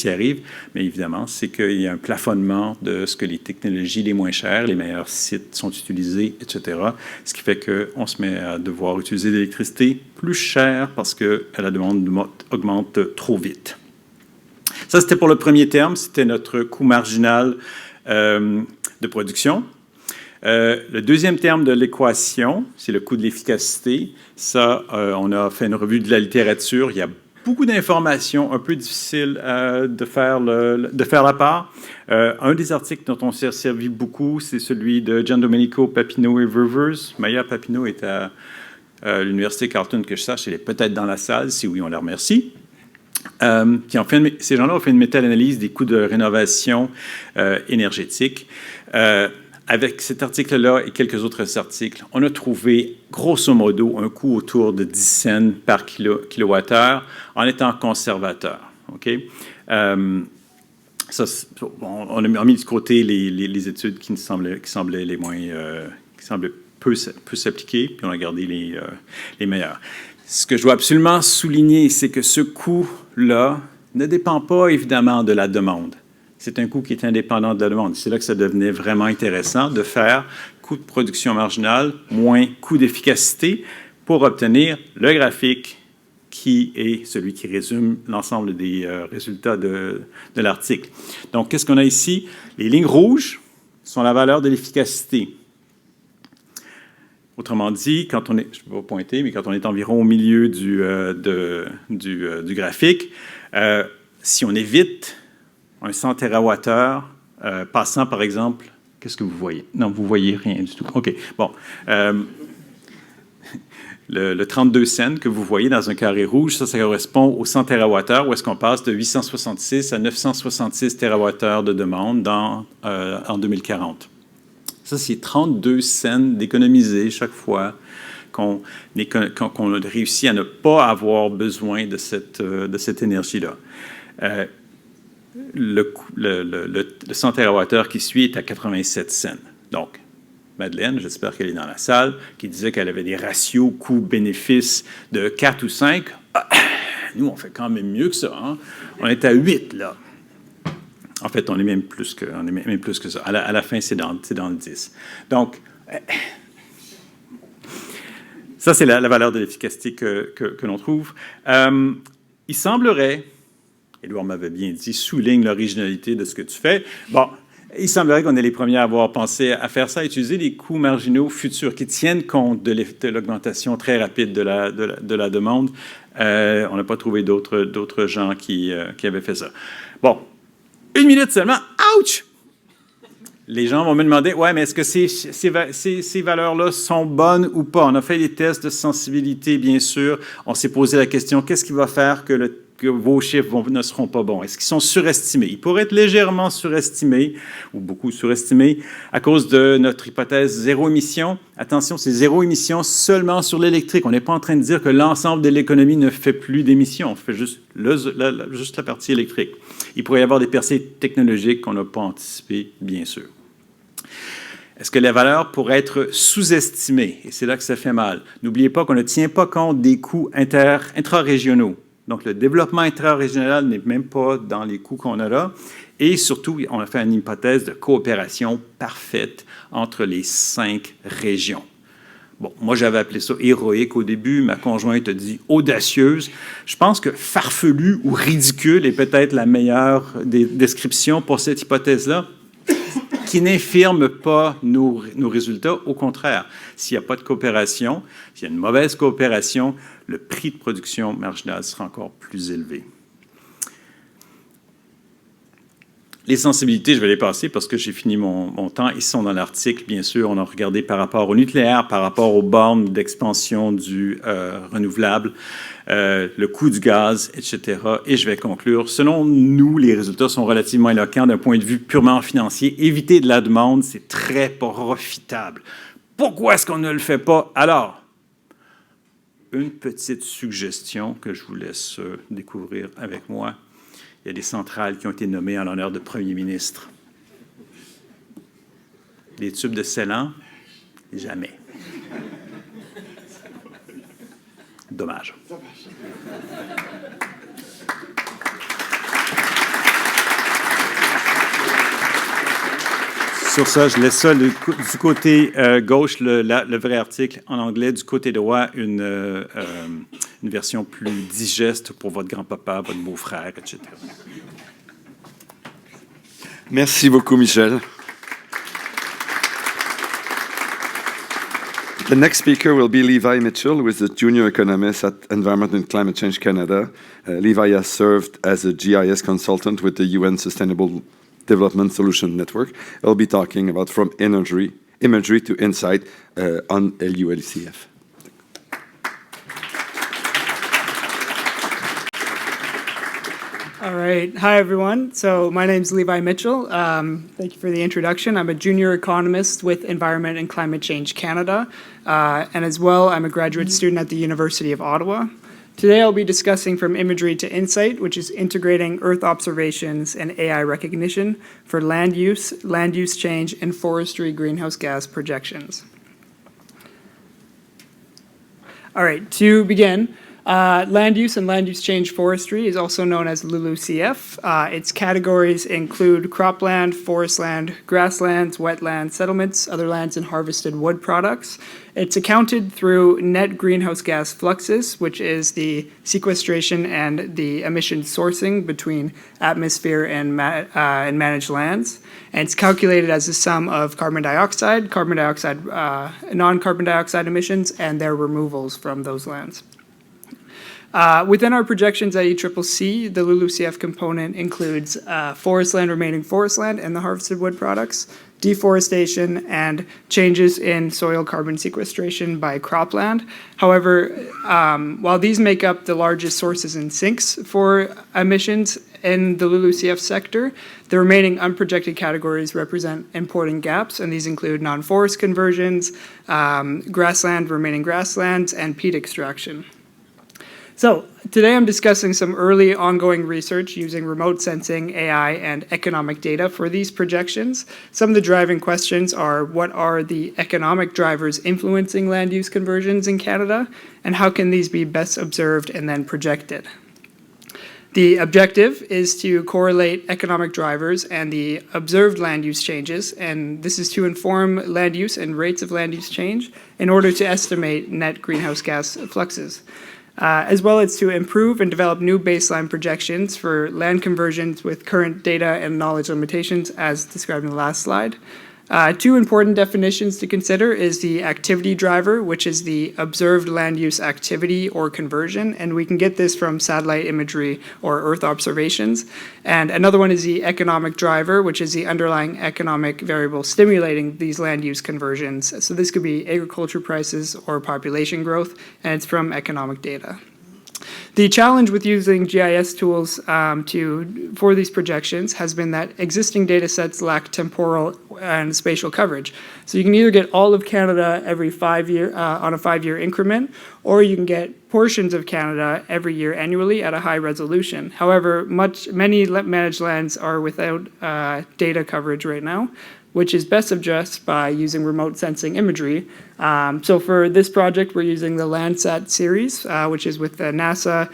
arrive. Mais évidemment, c'est qu'il y a un plafonnement de ce que les technologies les moins chères, les meilleurs sites sont utilisés, etc. Ce qui fait qu'on se met à devoir utiliser de l'électricité plus chère parce que la demande augmente trop vite. Ça, c'était pour le premier terme. C'était notre coût marginal de production. Le deuxième terme de l'équation, c'est le coût de l'efficacité. Ça, on a fait une revue de la littérature. Il y a beaucoup d'informations, un peu difficile de faire la part. Un des articles dont on s'est servi beaucoup, c'est celui de Giandomenico Papineau et Rivers. Maya Papineau est à l'Université Carleton, que je sache. Elle est peut-être dans la salle. Si oui, on la remercie. Ces gens-là ont fait une méta-analyse des coûts de rénovation énergétique. Avec cet article-là et quelques autres articles, on a trouvé, grosso modo, un coût autour de 10 cents par kilowattheure en étant conservateur. Okay? On a mis de côté les études qui semblaient les moins, qui semblaient peu s'appliquer, puis on a gardé les meilleures. Ce que je dois absolument souligner, c'est que ce coût-là ne dépend pas évidemment de la demande. c'est un coût qui est indépendant de la demande. C'est là que ça devenait vraiment intéressant de faire coût de production marginal moins coût d'efficacité pour obtenir le graphique qui est celui qui résume l'ensemble des résultats de l'article. Donc, qu'est-ce qu'on a ici? Les lignes rouges sont la valeur de l'efficacité. Autrement dit, quand on est, je ne peux pas pointer, mais quand on est environ au milieu du graphique, si on évite un 100 TWh passant, par exemple, qu'est-ce que vous voyez? Non, vous ne voyez rien du tout. OK, bon. Le 32 cents que vous voyez dans un carré rouge, ça correspond aux 100 TWh, où est-ce qu'on passe de 866 à 966 TWh de demande en 2040. Ça, c'est 32 cents d'économiser chaque fois qu'on réussit à ne pas avoir besoin de cette énergie-là. Le 100 TWh qui suit est à 87 cents. Donc, Madeleine, j'espère qu'elle est dans la salle, qui disait qu'elle avait des ratios coûts-bénéfices de 4 ou 5. Ah, nous, on fait quand même mieux que ça. Hein? On est à 8, là. En fait, on est même plus que ça. À la fin, c'est dans le 10. Donc, ça, c'est la valeur de l'efficacité que l'on trouve. Il semblerait, Édouard m'avait bien dit, souligne l'originalité de ce que tu fais. Bon, il semblerait qu'on est les premiers à avoir pensé à faire ça, à utiliser les coûts marginaux futurs qui tiennent compte de l'augmentation très rapide de la demande. On n'a pas trouvé d'autres gens qui avaient fait ça. Bon, 1 minute seulement. Ouch! Les gens vont me demander, ouais, mais est-ce que ces valeurs-là sont bonnes ou pas? On a fait des tests de sensibilité, bien sûr. On s'est posé la question, qu'est-ce qui va faire que vos chiffres ne seront pas bons? Est-ce qu'ils sont surestimés? Ils pourraient être légèrement surestimés, ou beaucoup surestimés, à cause de notre hypothèse zéro émission. Attention, c'est zéro émission seulement sur l'électrique. On n'est pas en train de dire que l'ensemble de l'économie ne fait plus d'émissions. On fait juste la partie électrique. Il pourrait y avoir des percées technologiques qu'on n'a pas anticipées, bien sûr. Est-ce que les valeurs pourraient être sous-estimées? Et c'est là que ça fait mal. N'oubliez pas qu'on ne tient pas compte des coûts intra-régionaux. Donc, le développement intra-régional n'est même pas dans les coûts qu'on a là. Et surtout, on a fait une hypothèse de coopération parfaite entre les 5 régions. Bon, moi, j'avais appelé ça héroïque au début. Ma conjointe a dit audacieuse. Je pense que farfelu ou ridicule est peut-être la meilleure des descriptions pour cette hypothèse-là, qui n'infirme pas nos résultats. Au contraire, s'il n'y a pas de coopération, s'il y a une mauvaise coopération, le prix de production marginal sera encore plus élevé. Les sensibilités, je vais les passer parce que j'ai fini mon temps. Ils sont dans l'article, bien sûr. On a regardé par rapport au nucléaire, par rapport aux bornes d'expansion du renouvelable, le coût du gaz, etc. Et je vais conclure. Selon nous, les résultats sont relativement éloquents d'un point de vue purement financier. Éviter de la demande, c'est très profitable. Pourquoi est-ce qu'on ne le fait pas? Alors, une petite suggestion que je vous laisse découvrir avec moi. Il y a des centrales qui ont été nommées en l'honneur de premier ministre. Les tubes de Ceylan, jamais. Dommage. Sur ça, je laisse ça du côté gauche, le vrai article en anglais, du côté droit, une version plus digeste pour votre grand-papa, votre beau-frère, etc. Merci beaucoup, Michel. The next speaker will be Levi Mitchell, who is a junior economist at Environment and Climate Change Canada. Levi has served as a GIS consultant with the UN Sustainable Development Solution Network. I'll be talking about from imagery to insight on LULCF. All right. Hi, everyone. So my name's Levi Mitchell. Thank you for the introduction. I'm a junior economist with Environment and Climate Change Canada. And as well, I'm a graduate student at the University of Ottawa. Today, I'll be discussing from imagery to insight, which is integrating Earth observations and AI recognition for land use change, and forestry greenhouse gas projections. All right, to begin, Land use and land use change forestry is also known as LULUCF. Its categories include cropland, forest land, grasslands, wetlands, settlements, other lands, and harvested wood products. It's accounted through net greenhouse gas fluxes, which is the sequestration and the emission sourcing between atmosphere and managed lands. And it's calculated as the sum of non-carbon dioxide emissions, and their removals from those lands. Within our projections at ECCC, the LULUCF component includes forest land remaining forest land and the harvested wood products, deforestation, and changes in soil carbon sequestration by cropland. However, while these make up the largest sources and sinks for emissions in the LULUCF sector, the remaining unprojected categories represent important gaps, and these include non-forest conversions, remaining grasslands, and peat extraction. So today I'm discussing some early ongoing research using remote sensing, AI, and economic data for these projections. Some of the driving questions are: what are the economic drivers influencing land use conversions in Canada, and how can these be best observed and then projected? The objective is to correlate economic drivers and the observed land use changes, and this is to inform land use and rates of land use change in order to estimate net greenhouse gas fluxes. As well as to improve and develop new baseline projections for land conversions with current data and knowledge limitations, as described in the last slide. Two important definitions to consider is the activity driver, which is the observed land use activity or conversion, and we can get this from satellite imagery or Earth observations. And another one is the economic driver, which is the underlying economic variable stimulating these land use conversions. So this could be agriculture prices or population growth, and it's from economic data. The challenge with using GIS tools for these projections has been that existing data sets lack temporal and spatial coverage. So you can either get all of Canada every 5 year on a 5-year increment, or you can get portions of Canada every year annually at a high resolution. However, many managed lands are without data coverage right now, which is best addressed by using remote sensing imagery. So for this project, we're using the Landsat series, which is with the NASA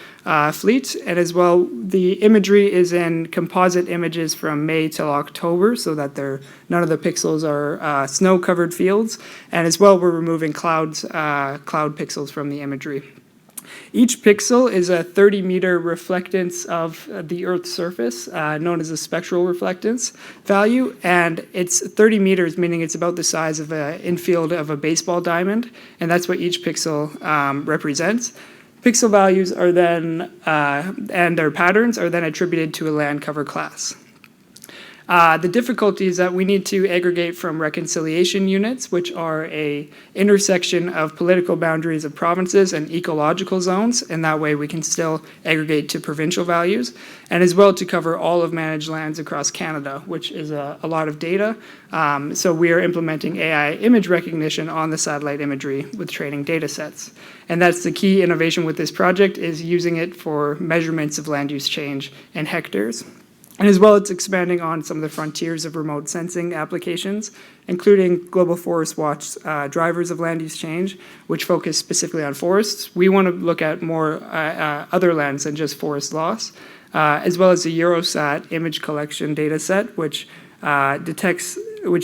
fleet. And as well, the imagery is in composite images from May till October, so that none of the pixels are snow-covered fields. And as well, we're removing cloud pixels from the imagery. Each pixel is a 30-meter reflectance of the Earth's surface, known as a spectral reflectance value, and it's 30 meters, meaning it's about the size of an infield of a baseball diamond, and that's what each pixel represents. Pixel values are then, and their patterns are then attributed to a land cover class. The difficulty is that we need to aggregate from reconciliation units, which are a intersection of political boundaries of provinces and ecological zones, and that way we can still aggregate to provincial values, and as well to cover all of managed lands across Canada, which is a lot of data. So we are implementing AI image recognition on the satellite imagery with training data sets. And that's the key innovation with this project, is using it for measurements of land use change in hectares. And as well, it's expanding on some of the frontiers of remote sensing applications, including Global Forest Watch drivers of land use change, which focus specifically on forests. We want to look at more other lands than just forest loss, as well as the Eurosat image collection data set, which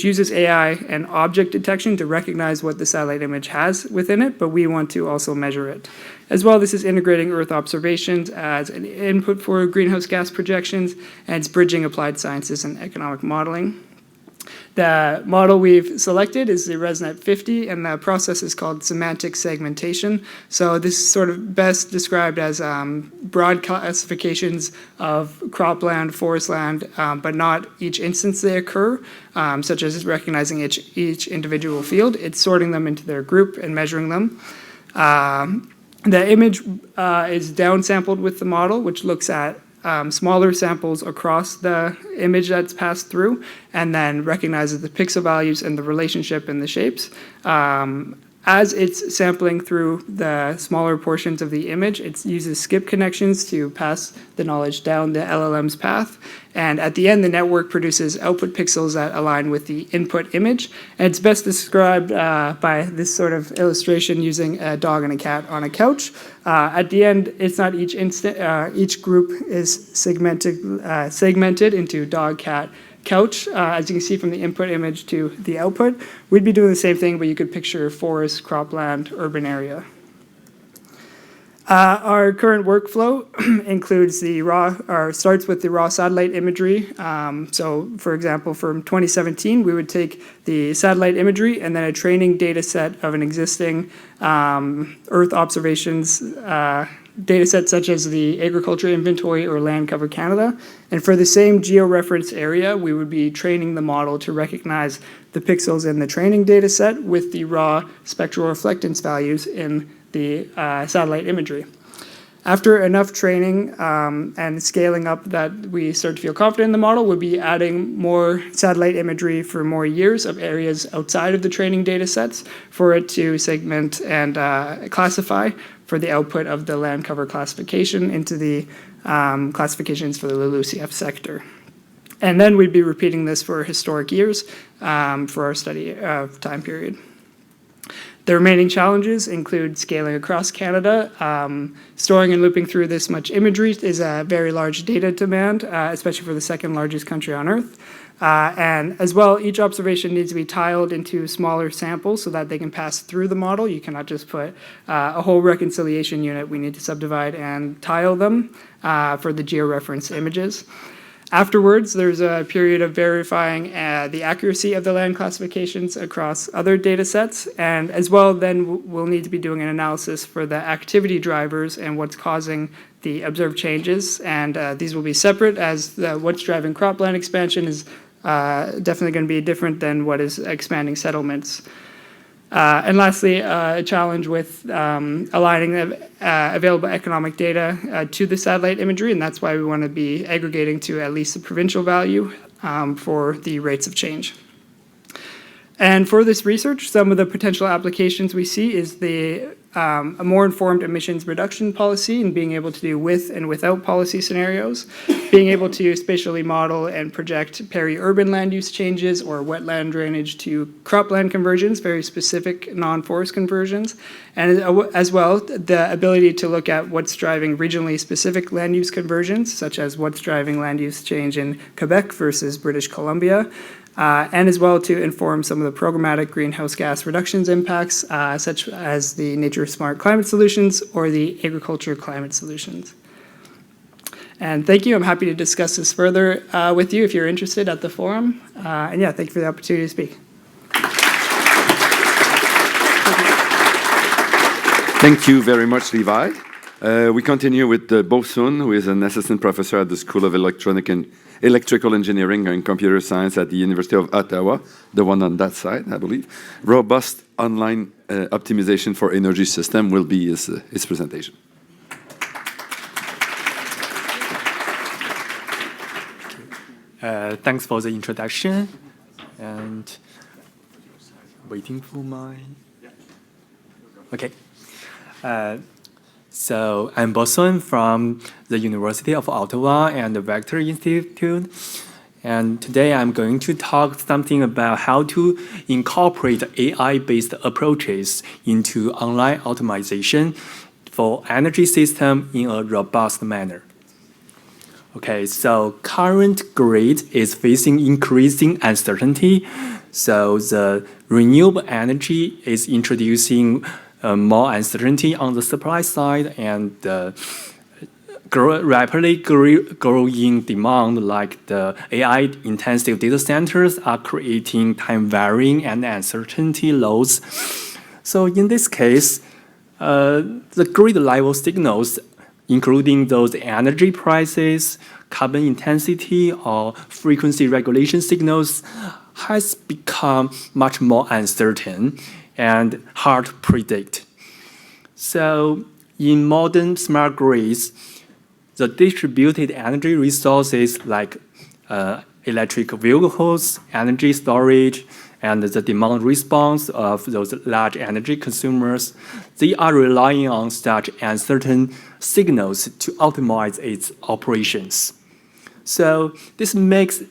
uses AI and object detection to recognize what the satellite image has within it, but we want to also measure it. As well, this is integrating Earth observations as an input for greenhouse gas projections, and it's bridging applied sciences and economic modeling. The model we've selected is the ResNet 50, and the process is called semantic segmentation. So this is sort of best described as broad classifications of cropland, forest land, but not each instance they occur, such as recognizing each individual field. It's sorting them into their group and measuring them. The image is downsampled with the model, which looks at smaller samples across the image that's passed through, and then recognizes the pixel values and the relationship in the shapes. as it's sampling through the smaller portions of the image, it uses skip connections to pass the knowledge down the LLM's path. And at the end, the network produces output pixels that align with the input image. And it's best described by this sort of illustration using a dog and a cat on a couch. At the end, it's not each group is segmented into dog, cat, couch, as you can see from the input image to the output. We'd be doing the same thing, but you could picture forest, cropland, urban area. Our current workflow includes starts with the raw satellite imagery. So for example, from 2017, we would take the satellite imagery and then a training data set of an existing Earth observations data sets such as the Agriculture Inventory or Land Cover Canada. And for the same georeference area, we would be training the model to recognize the pixels in the training data set with the raw spectral reflectance values in the satellite imagery. After enough training and scaling up that we start to feel confident in the model, we'll be adding more satellite imagery for more years of areas outside of the training data sets for it to segment and classify for the output of the land cover classification into the classifications for the LULUCF sector. And then we'd be repeating this for historic years for our study time period. The remaining challenges include scaling across Canada. Storing and looping through this much imagery is a very large data demand, especially for the second largest country on Earth. And as well, each observation needs to be tiled into smaller samples so that they can pass through the model. You cannot just put a whole reconciliation unit. We need to subdivide and tile them for the georeference images. Afterwards, there's a period of verifying the accuracy of the land classifications across other data sets. And as well, then we'll need to be doing an analysis for the activity drivers and what's causing the observed changes. And these will be separate, as what's driving cropland expansion is definitely going to be different than what is expanding settlements. And lastly, a challenge with aligning available economic data to the satellite imagery, and that's why we want to be aggregating to at least the provincial value for the rates of change. And for this research, some of the potential applications we see is a more informed emissions reduction policy and being able to do with and without policy scenarios, being able to spatially model and project peri-urban land use changes or wetland drainage to cropland conversions, very specific non-forest conversions, and as well the ability to look at what's driving regionally specific land use conversions, such as what's driving land use change in Quebec versus British Columbia, and as well to inform some of the programmatic greenhouse gas reductions impacts, such as the Nature Smart Climate Solutions or the Agriculture Climate Solutions. And thank you. I'm happy to discuss this further with you if you're interested at the forum. And yeah, thank you for the opportunity to speak. Thank you very much, Levi. We continue with Bo Sun, who is an assistant professor at the School of Electrical Engineering and Computer Science at the University of Ottawa, the one on that side, I believe. Robust online optimization for energy system will be his presentation. Thanks for the introduction, and waiting for my, okay. So I'm Boson from the University of Ottawa and the Vector Institute. And today I'm going to talk something about how to incorporate AI-based approaches into online optimization for energy system in a robust manner. Okay, so current grid is facing increasing uncertainty. So the renewable energy is introducing more uncertainty on the supply side, and rapidly growing demand like the AI-intensive data centers are creating time-varying and uncertainty loads. So in this case, the grid-level signals, including those energy prices, carbon intensity, or frequency regulation signals, has become much more uncertain and hard to predict. So in modern smart grids, the distributed energy resources like electric vehicles, energy storage, and the demand response of those large energy consumers, they are relying on such uncertain signals to optimize its operations. So this makes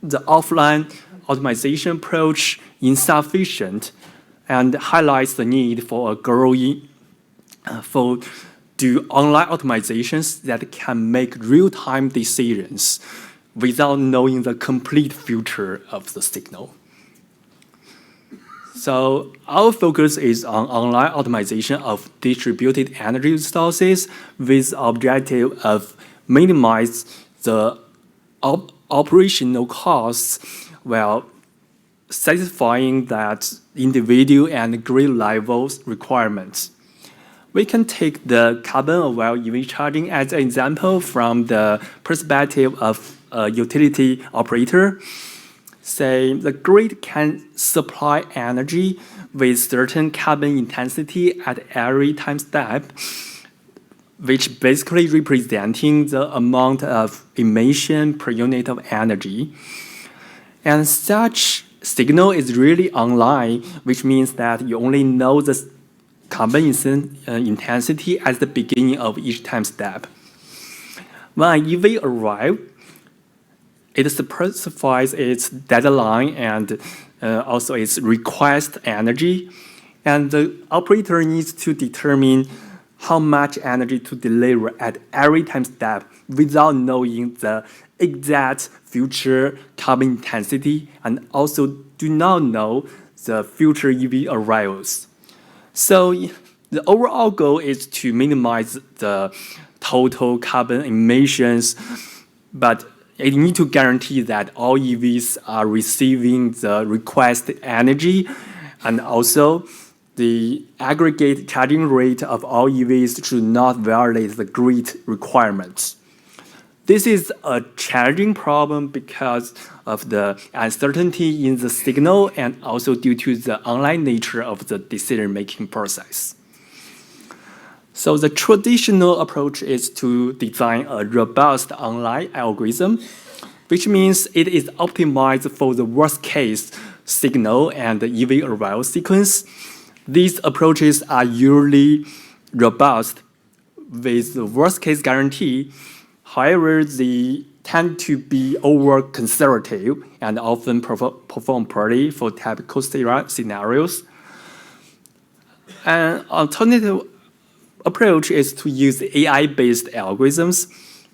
the offline optimization approach insufficient and highlights the need for do online optimizations that can make real-time decisions without knowing the complete future of the signal. So our focus is on online optimization of distributed energy resources with the objective of minimize the operational costs while satisfying that individual and grid level requirements. We can take the carbon-aware EV charging as an example from the perspective of a utility operator. Say the grid can supply energy with certain carbon intensity at every time step, which basically representing the amount of emission per unit of energy. And such signal is really online, which means that you only know the carbon intensity at the beginning of each time step. When an EV arrives, it specifies its deadline and also its request energy, and the operator needs to determine how much energy to deliver at every time step without knowing the exact future carbon intensity and also do not know the future EV arrivals. So the overall goal is to minimize the total carbon emissions, but it needs to guarantee that all EVs are receiving the requested energy, and also the aggregate charging rate of all EVs should not violate the grid requirements. This is a challenging problem because of the uncertainty in the signal and also due to the online nature of the decision-making process. So the traditional approach is to design a robust online algorithm, which means it is optimized for the worst-case signal and the EV arrival sequence. These approaches are usually robust with the worst-case guarantee. However, they tend to be over-conservative and often perform poorly for typical scenarios. An alternative approach is to use AI-based algorithms,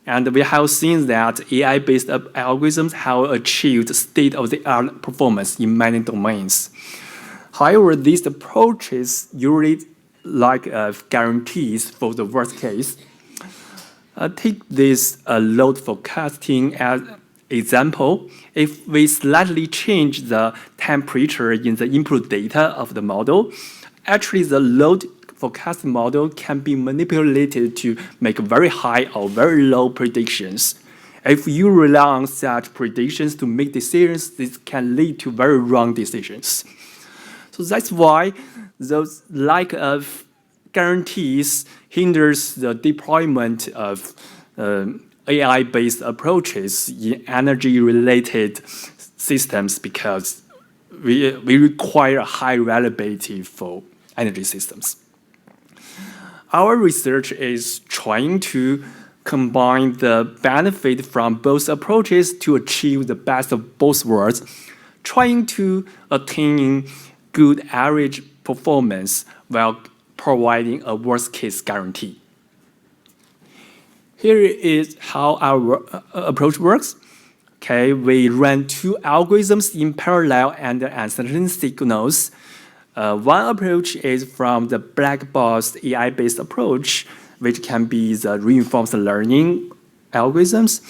and we have seen that AI-based algorithms have achieved state-of-the-art performance in many domains. However, these approaches usually lack guarantees for the worst case. Take this load forecasting as example. If we slightly change the temperature in the input data of the model, actually the load forecast model can be manipulated to make very high or very low predictions. If you rely on such predictions to make decisions, this can lead to very wrong decisions. So that's why those lack of guarantees hinders the deployment of AI-based approaches in energy-related systems because we require high reliability for energy systems. Our research is trying to combine the benefit from both approaches to achieve the best of both worlds, trying to attain good average performance while providing a worst-case guarantee. Here is how our approach works. Okay, we run two algorithms in parallel under uncertain signals. One approach is from the black box AI-based approach, which can be the reinforcement learning algorithms.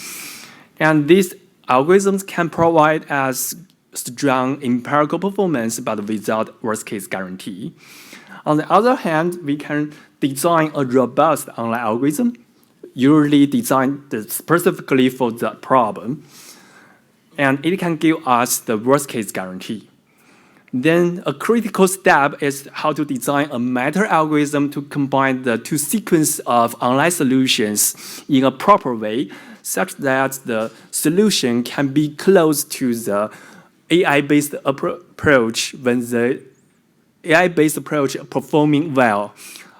And these algorithms can provide us strong empirical performance, but without worst-case guarantee. On the other hand, we can design a robust online algorithm, usually designed specifically for the problem, and it can give us the worst-case guarantee. Then a critical step is how to design a meta algorithm to combine the two sequences of online solutions in a proper way, such that the solution can be close to the AI-based approach when the AI-based approach performing well.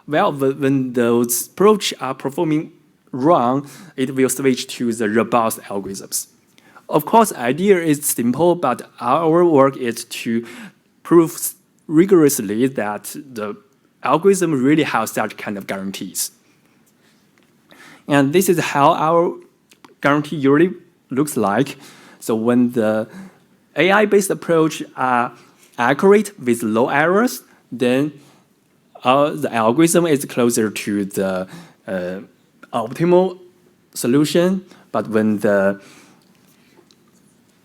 Well, when those approach are performing wrong, it will switch to the robust algorithms. Of course, the idea is simple, but our work is to prove rigorously that the algorithm really has such kind of guarantees. And this is how our guarantee usually looks like. So when the AI-based approach are accurate with low errors, then the algorithm is closer to the optimal solution. But when the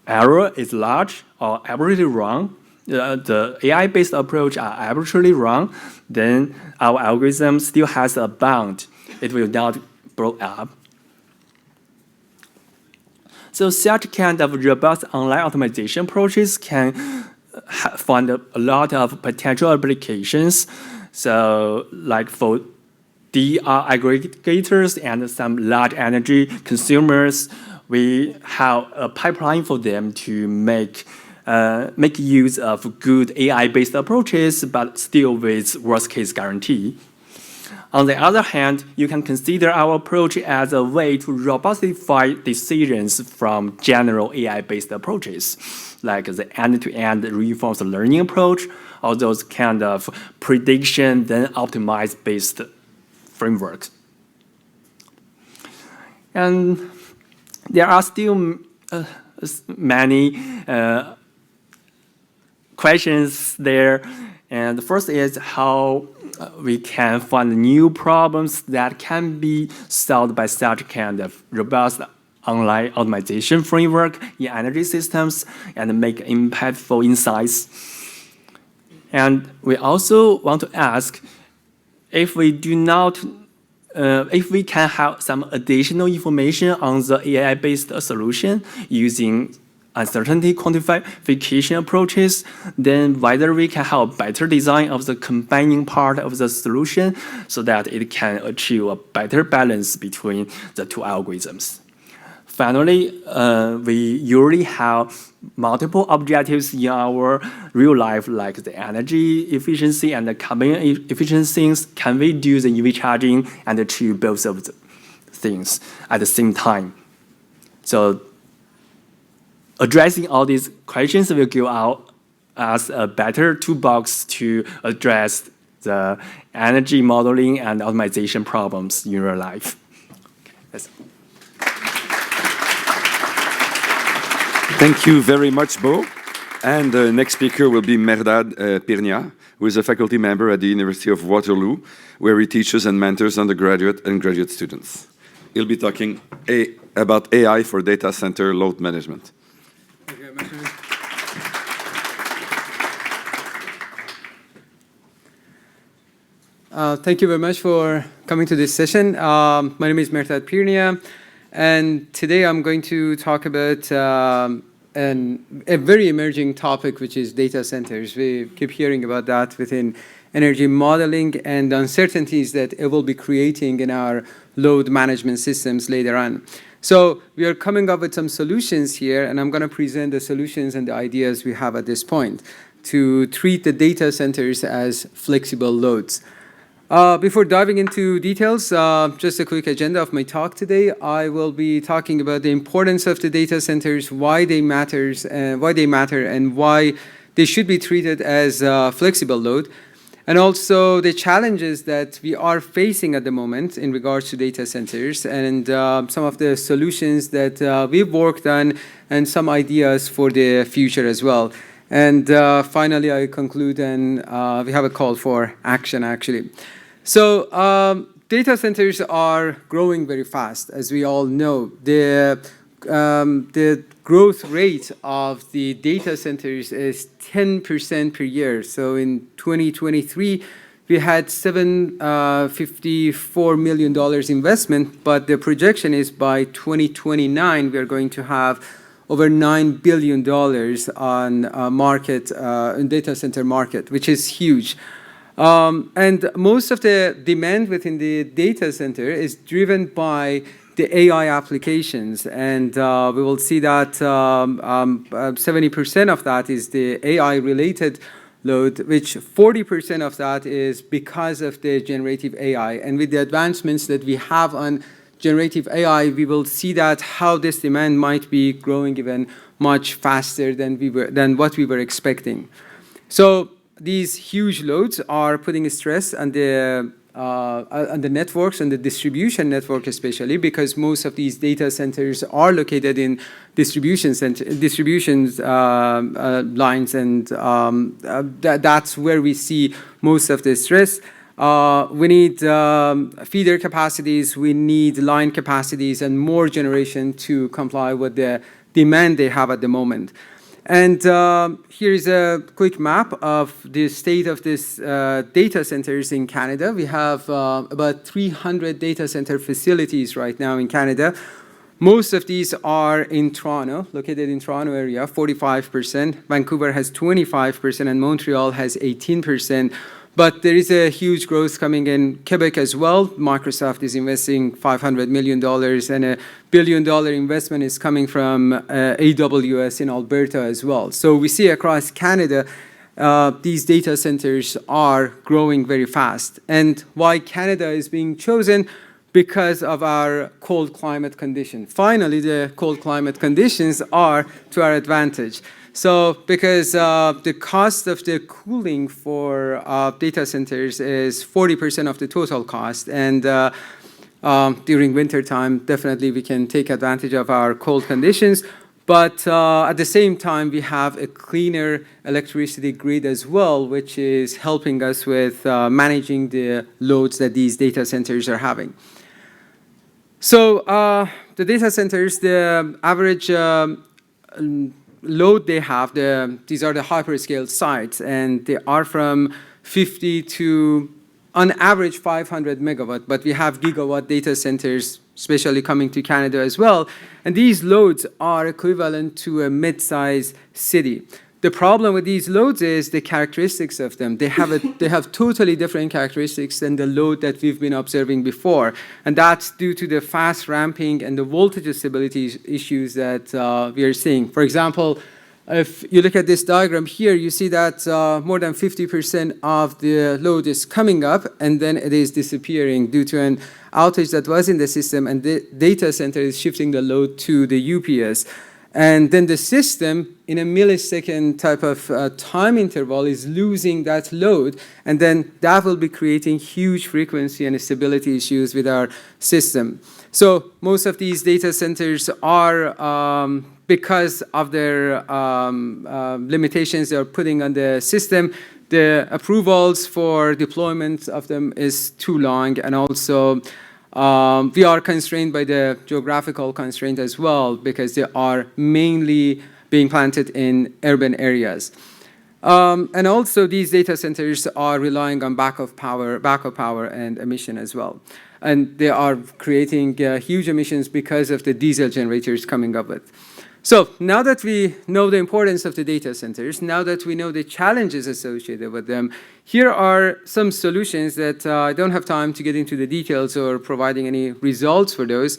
error is large or absolutely wrong, the AI-based approach are absolutely wrong, then our algorithm still has a bound. It will not blow up. So such kind of robust online optimization approaches can find a lot of potential applications. So like for DR aggregators and some large energy consumers, we have a pipeline for them to make use of good AI-based approaches, but still with worst-case guarantee. On the other hand, you can consider our approach as a way to robustify decisions from general AI-based approaches, like the end-to-end reinforcement learning approach, or those kind of prediction then optimize-based frameworks. And there are still many questions there. And the first is how we can find new problems that can be solved by such kind of robust online optimization framework in energy systems and make impactful insights. And we also want to ask if we can have some additional information on the AI-based solution using uncertainty quantification approaches, then whether we can have better design of the combining part of the solution so that it can achieve a better balance between the two algorithms. Finally, we usually have multiple objectives in our real life, like the energy efficiency and the carbon efficiencies. Can we do the EV charging and achieve both of the things at the same time? So addressing all these questions will give us a better toolbox to address the energy modeling and optimization problems in real life. Yes. Thank you very much, Bo. And the next speaker will be Mehrdad Pirnia, who is a faculty member at the University of Waterloo, where he teaches and mentors undergraduate and graduate students. He'll be talking about AI for data center load management. Thank you very much for coming to this session. My name is Mehrdad Pirnia, and today I'm going to talk about a very emerging topic, which is data centers. We keep hearing about that within energy modeling and uncertainties that it will be creating in our load management systems later on. So we are coming up with some solutions here, and I'm going to present the solutions and the ideas we have at this point to treat the data centers as flexible loads. Before diving into details, just a quick agenda of my talk today. I will be talking about the importance of the data centers, why they matter, and why they should be treated as flexible load, and also the challenges that we are facing at the moment in regards to data centers, and some of the solutions that we've worked on, and some ideas for the future as well. And finally, I conclude, and we have a call for action, actually. So data centers are growing very fast, as we all know. The growth rate of the data centers is 10% per year. So in 2023, we had $754 million investment, but the projection is by 2029, we are going to have over $9 billion on market, in data center market, which is huge. And most of the demand within the data center is driven by the AI applications. And we will see that 70% of that is the AI-related load, which 40% of that is because of the generative AI. And with the advancements that we have on generative AI, we will see that how this demand might be growing even much faster than what we were expecting. So these huge loads are putting stress on the networks and the distribution network especially, because most of these data centers are located in distribution lines, and that's where we see most of the stress. We need feeder capacities, we need line capacities, and more generation to comply with the demand they have at the moment. And here is a quick map of the state of these data centers in Canada. We have about 300 data center facilities right now in Canada. Most of these are in Toronto, located in Toronto area, 45%. Vancouver has 25%, and Montreal has 18%. But there is a huge growth coming in Quebec as well. Microsoft is investing $500 million, and $1 billion investment is coming from AWS in Alberta as well. So we see across Canada, these data centers are growing very fast. And why Canada is being chosen? Because of our cold climate condition. Finally, the cold climate conditions are to our advantage. So because the cost of the cooling for data centers is 40% of the total cost, and during winter time, definitely we can take advantage of our cold conditions. But at the same time, we have a cleaner electricity grid as well, which is helping us with managing the loads that these data centers are having. So the data centers, the average load they have, these are the hyperscale sites, and they are from 50 to, on average, 500 megawatt, but we have gigawatt data centers, especially coming to Canada as well, and these loads are equivalent to a mid-sized city. The problem with these loads is the characteristics of them. They have totally different characteristics than the load that we've been observing before, and that's due to the fast ramping and the voltage stability issues that we are seeing. For example, if you look at this diagram here, you see that more than 50% of the load is coming up, and then it is disappearing due to an outage that was in the system, and the data center is shifting the load to the UPS. And then the system, in a millisecond type of time interval, is losing that load, and then that will be creating huge frequency and stability issues with our system. So most of these data centers are, because of their limitations they're putting on the system, the approvals for deployment of them is too long, and also we are constrained by the geographical constraint as well, because they are mainly being planted in urban areas. And also these data centers are relying on backup power and emission as well. And they are creating huge emissions because of the diesel generators coming up with. So now that we know the importance of the data centers, now that we know the challenges associated with them, here are some solutions that I don't have time to get into the details or providing any results for those.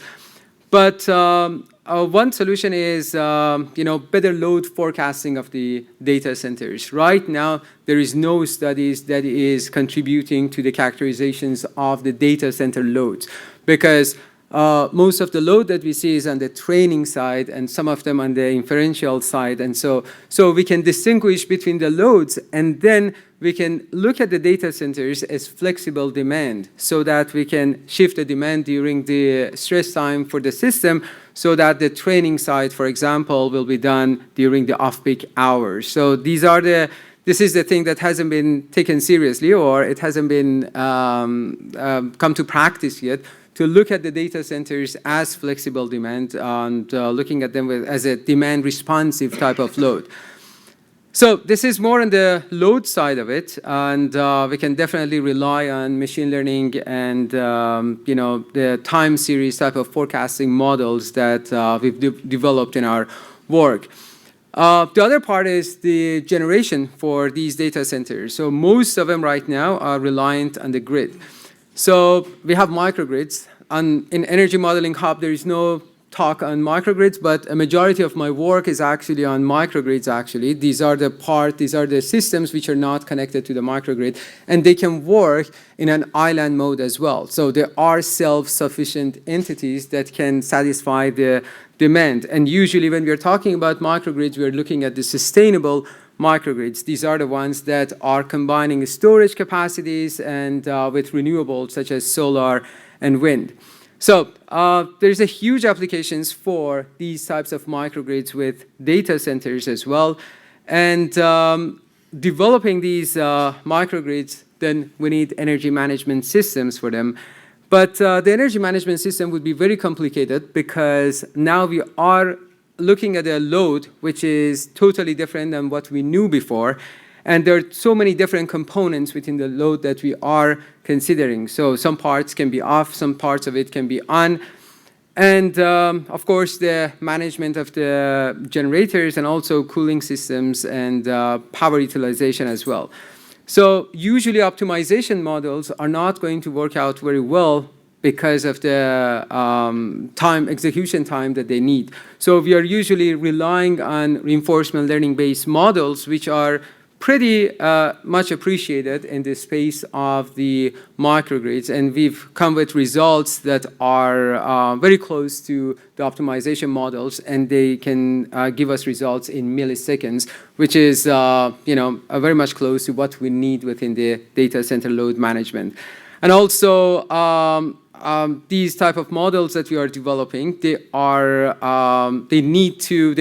But one solution is better load forecasting of the data centers. Right now, there is no studies that is contributing to the characterizations of the data center loads, because most of the load that we see is on the training side, and some of them on the inferential side. And so we can distinguish between the loads, and then we can look at the data centers as flexible demand, so that we can shift the demand during the stress time for the system, so that the training side, for example, will be done during the off-peak hours. So this is the thing that hasn't been taken seriously, or it hasn't been come to practice yet, to look at the data centers as flexible demand and looking at them as a demand responsive type of load. So this is more on the load side of it, and we can definitely rely on machine learning and the time series type of forecasting models that we've developed in our work. The other part is the generation for these data centers. So most of them right now are reliant on the grid. So we have microgrids in Energy Modeling Hub, there is no talk on microgrids, but a majority of my work is actually on microgrids, actually. These are the systems which are not connected to the microgrid, and they can work in an island mode as well. So there are self-sufficient entities that can satisfy the demand. And usually when we're talking about microgrids, we're looking at the sustainable microgrids. These are the ones that are combining storage capacities and with renewables such as solar and wind. So there's a huge applications for these types of microgrids with data centers as well. And developing these microgrids, then we need energy management systems for them. But the energy management system would be very complicated because now we are looking at a load which is totally different than what we knew before. And there are so many different components within the load that we are considering. So some parts can be off, some parts of it can be on. And of course, the management of the generators and also cooling systems and power utilization as well. So usually optimization models are not going to work out very well because of the execution time that they need. So we are usually relying on reinforcement learning-based models, which are pretty much appreciated in the space of the microgrids, and we've come with results that are very close to the optimization models, and they can give us results in milliseconds, which is very much close to what we need within the data center load management. And also, these type of models that we are developing, they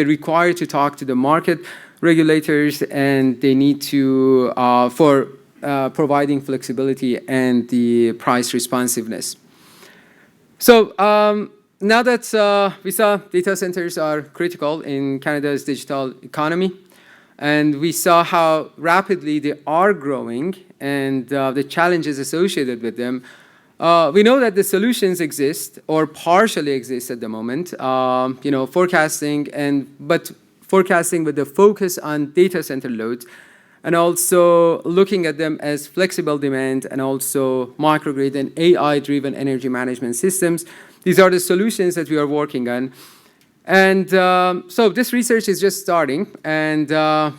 require to talk to the market regulators, and they need to for providing flexibility and the price responsiveness. So now that we saw data centers are critical in Canada's digital economy, and we saw how rapidly they are growing and the challenges associated with them, we know that the solutions exist or partially exist at the moment. Forecasting with the focus on data center loads, and also looking at them as flexible demand and also microgrid and AI-driven energy management systems. These are the solutions that we are working on. And so this research is just starting, and I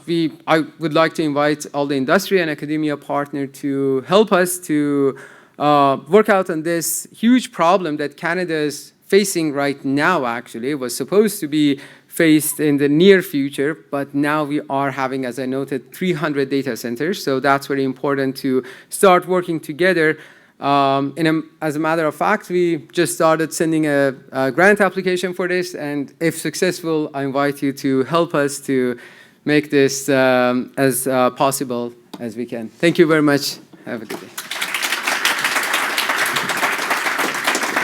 would like to invite all the industry and academia partners to help us to work out on this huge problem that Canada is facing right now. Actually, it was supposed to be faced in the near future, but now we are having, as I noted, 300 data centers. So that's very important to start working together. As a matter of fact, we just started sending a grant application for this, and if successful, I invite you to help us to make this as possible as we can. Thank you very much. Have a good day.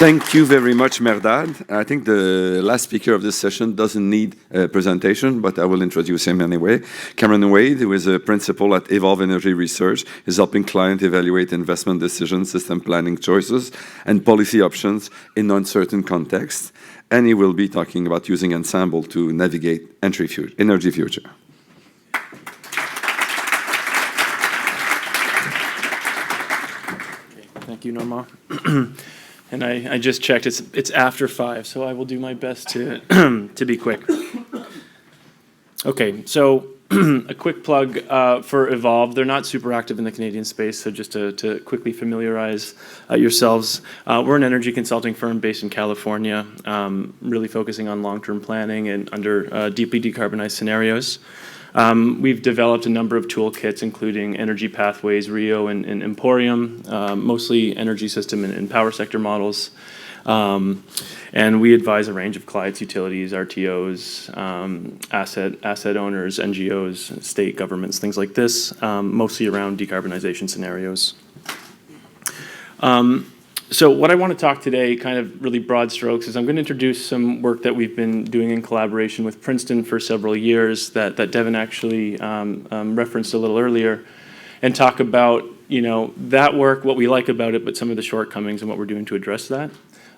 Thank you very much, Mehrdad. I think the last speaker of this session doesn't need a presentation, but I will introduce him anyway. Cameron Wade, who is a principal at Evolve Energy Research, is helping clients evaluate investment decisions, system planning choices, and policy options in uncertain contexts. And he will be talking about using Ensemble to navigate energy future. Thank you, Norma. And I just checked, it's after 5, so I will do my best to to be quick. Okay, so a quick plug for Evolve. They're not super active in the Canadian space, so just to quickly familiarize yourselves. We're an energy consulting firm based in California, really focusing on long-term planning and under deeply decarbonized scenarios. We've developed a number of toolkits, including Energy Pathways, Rio, and Emporium, mostly energy system and power sector models. And we advise a range of clients, utilities, RTOs, asset owners, NGOs, state governments, things like this, mostly around decarbonization scenarios. So what I want to talk today, kind of really broad strokes, is I'm going to introduce some work that we've been doing in collaboration with Princeton for several years that Devin actually referenced a little earlier, and talk about that work, what we like about it, but some of the shortcomings and what we're doing to address that,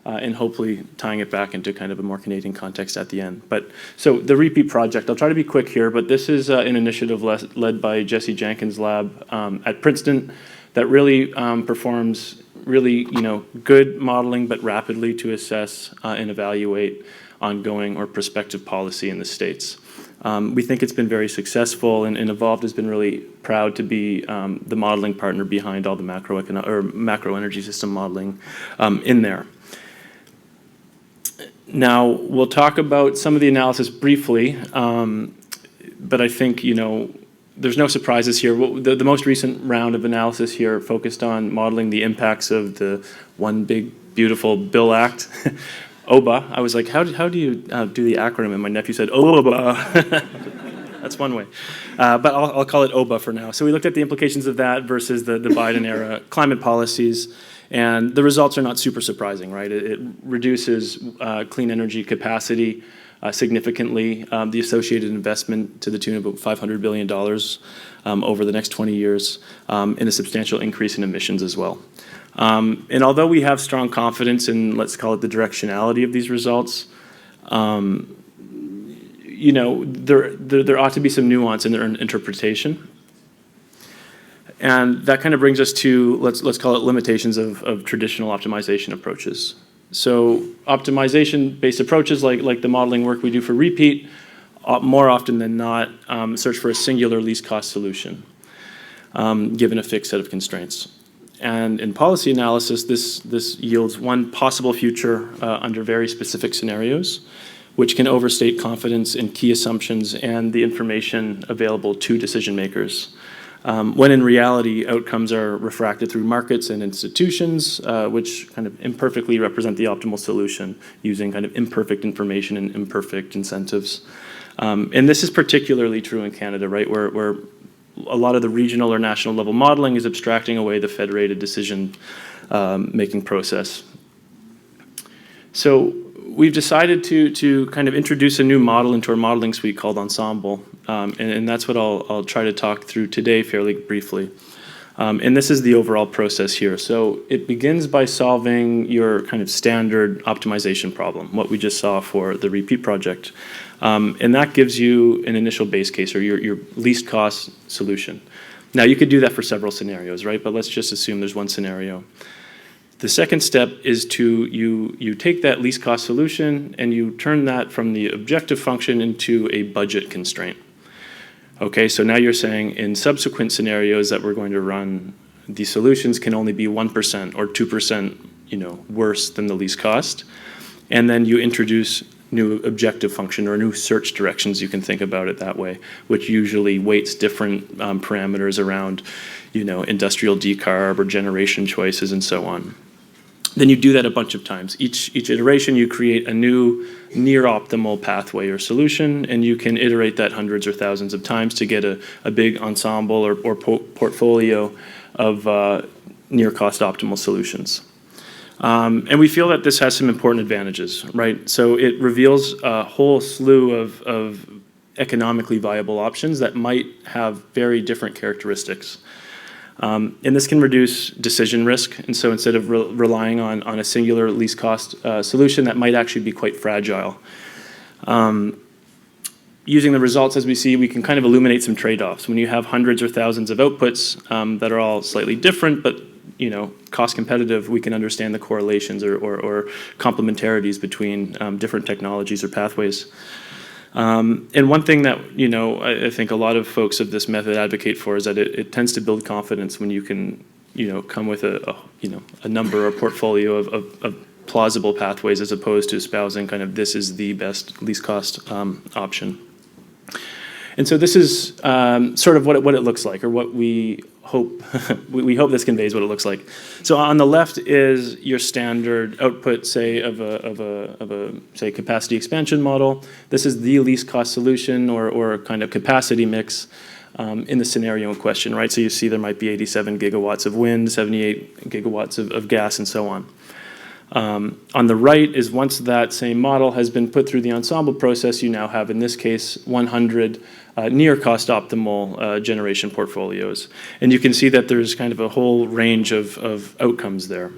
and hopefully tying it back into kind of a more Canadian context at the end. But so the repeat project, I'll try to be quick here, but this is an initiative led by Jesse Jenkins' lab at Princeton that really performs really, good modeling, but rapidly to assess and evaluate ongoing or prospective policy in the states. We think it's been very successful, and Evolved has been really proud to be the modeling partner behind all the macro energy system modeling in there. Now, we'll talk about some of the analysis briefly, but I think, there's no surprises here. The most recent round of analysis here focused on modeling the impacts of the One Big Beautiful Bill Act. OBA. I was like, how do you do the acronym? And my nephew said, OBA. That's one way. But I'll call it OBA for now. So we looked at the implications of that versus the Biden-era climate policies. And the results are not super surprising, right? It reduces clean energy capacity significantly, the associated investment to the tune of about $500 billion over the next 20 years, and a substantial increase in emissions as well. And although we have strong confidence in, let's call it, the directionality of these results, there ought to be some nuance in their interpretation. And that kind of brings us to, let's call it, limitations of traditional optimization approaches. So optimization-based approaches like the modeling work we do for repeat, more often than not, search for a singular least cost solution, given a fixed set of constraints. And in policy analysis, this yields one possible future under very specific scenarios, which can overstate confidence in key assumptions and the information available to decision makers. When in reality, outcomes are refracted through markets and institutions, which kind of imperfectly represent the optimal solution using kind of imperfect information and imperfect incentives. And this is particularly true in Canada, right, where a lot of the regional or national level modeling is abstracting away the federated decision making process. So we've decided to kind of introduce a new model into our modeling suite called Ensemble, and that's what I'll try to talk through today fairly briefly. And this is the overall process here. So it begins by solving your kind of standard optimization problem, what we just saw for the repeat project. And that gives you an initial base case, or your least cost solution. Now, you could do that for several scenarios, right? But let's just assume there's one scenario. The second step is you take that least cost solution and you turn that from the objective function into a budget constraint. Okay, so now you're saying in subsequent scenarios that we're going to run, the solutions can only be 1% or 2%, worse than the least cost. And then you introduce new objective function or new search directions, you can think about it that way, which usually weights different parameters around, industrial decarb or generation choices and so on. Then you do that a bunch of times. Each iteration, you create a new near optimal pathway or solution, and you can iterate that hundreds or thousands of times to get a big ensemble or portfolio of near cost optimal solutions. And we feel that this has some important advantages, right? So it reveals a whole slew of economically viable options that might have very different characteristics. And this can reduce decision risk. And so instead of relying on a singular least cost solution, that might actually be quite fragile. Using the results as we see, we can kind of illuminate some trade-offs. When you have hundreds or thousands of outputs that are all slightly different, but cost competitive, we can understand the correlations or complementarities between different technologies or pathways. And one thing that, I think a lot of folks of this method advocate for is that it tends to build confidence when you can, come with a number or portfolio of plausible pathways as opposed to espousing kind of this is the best least cost option. And so this is sort of what it looks like, or what we hope we hope this conveys what it looks like. So on the left is your standard output, say of a say capacity expansion model. This is the least cost solution or kind of capacity mix in the scenario in question, right? So you see there might be 87 gigawatts of wind, 78 gigawatts of gas, and so on. On the right is once that same model has been put through the ensemble process, you now have, in this case, 100 near cost optimal generation portfolios. And you can see that there's kind of a whole range of outcomes there.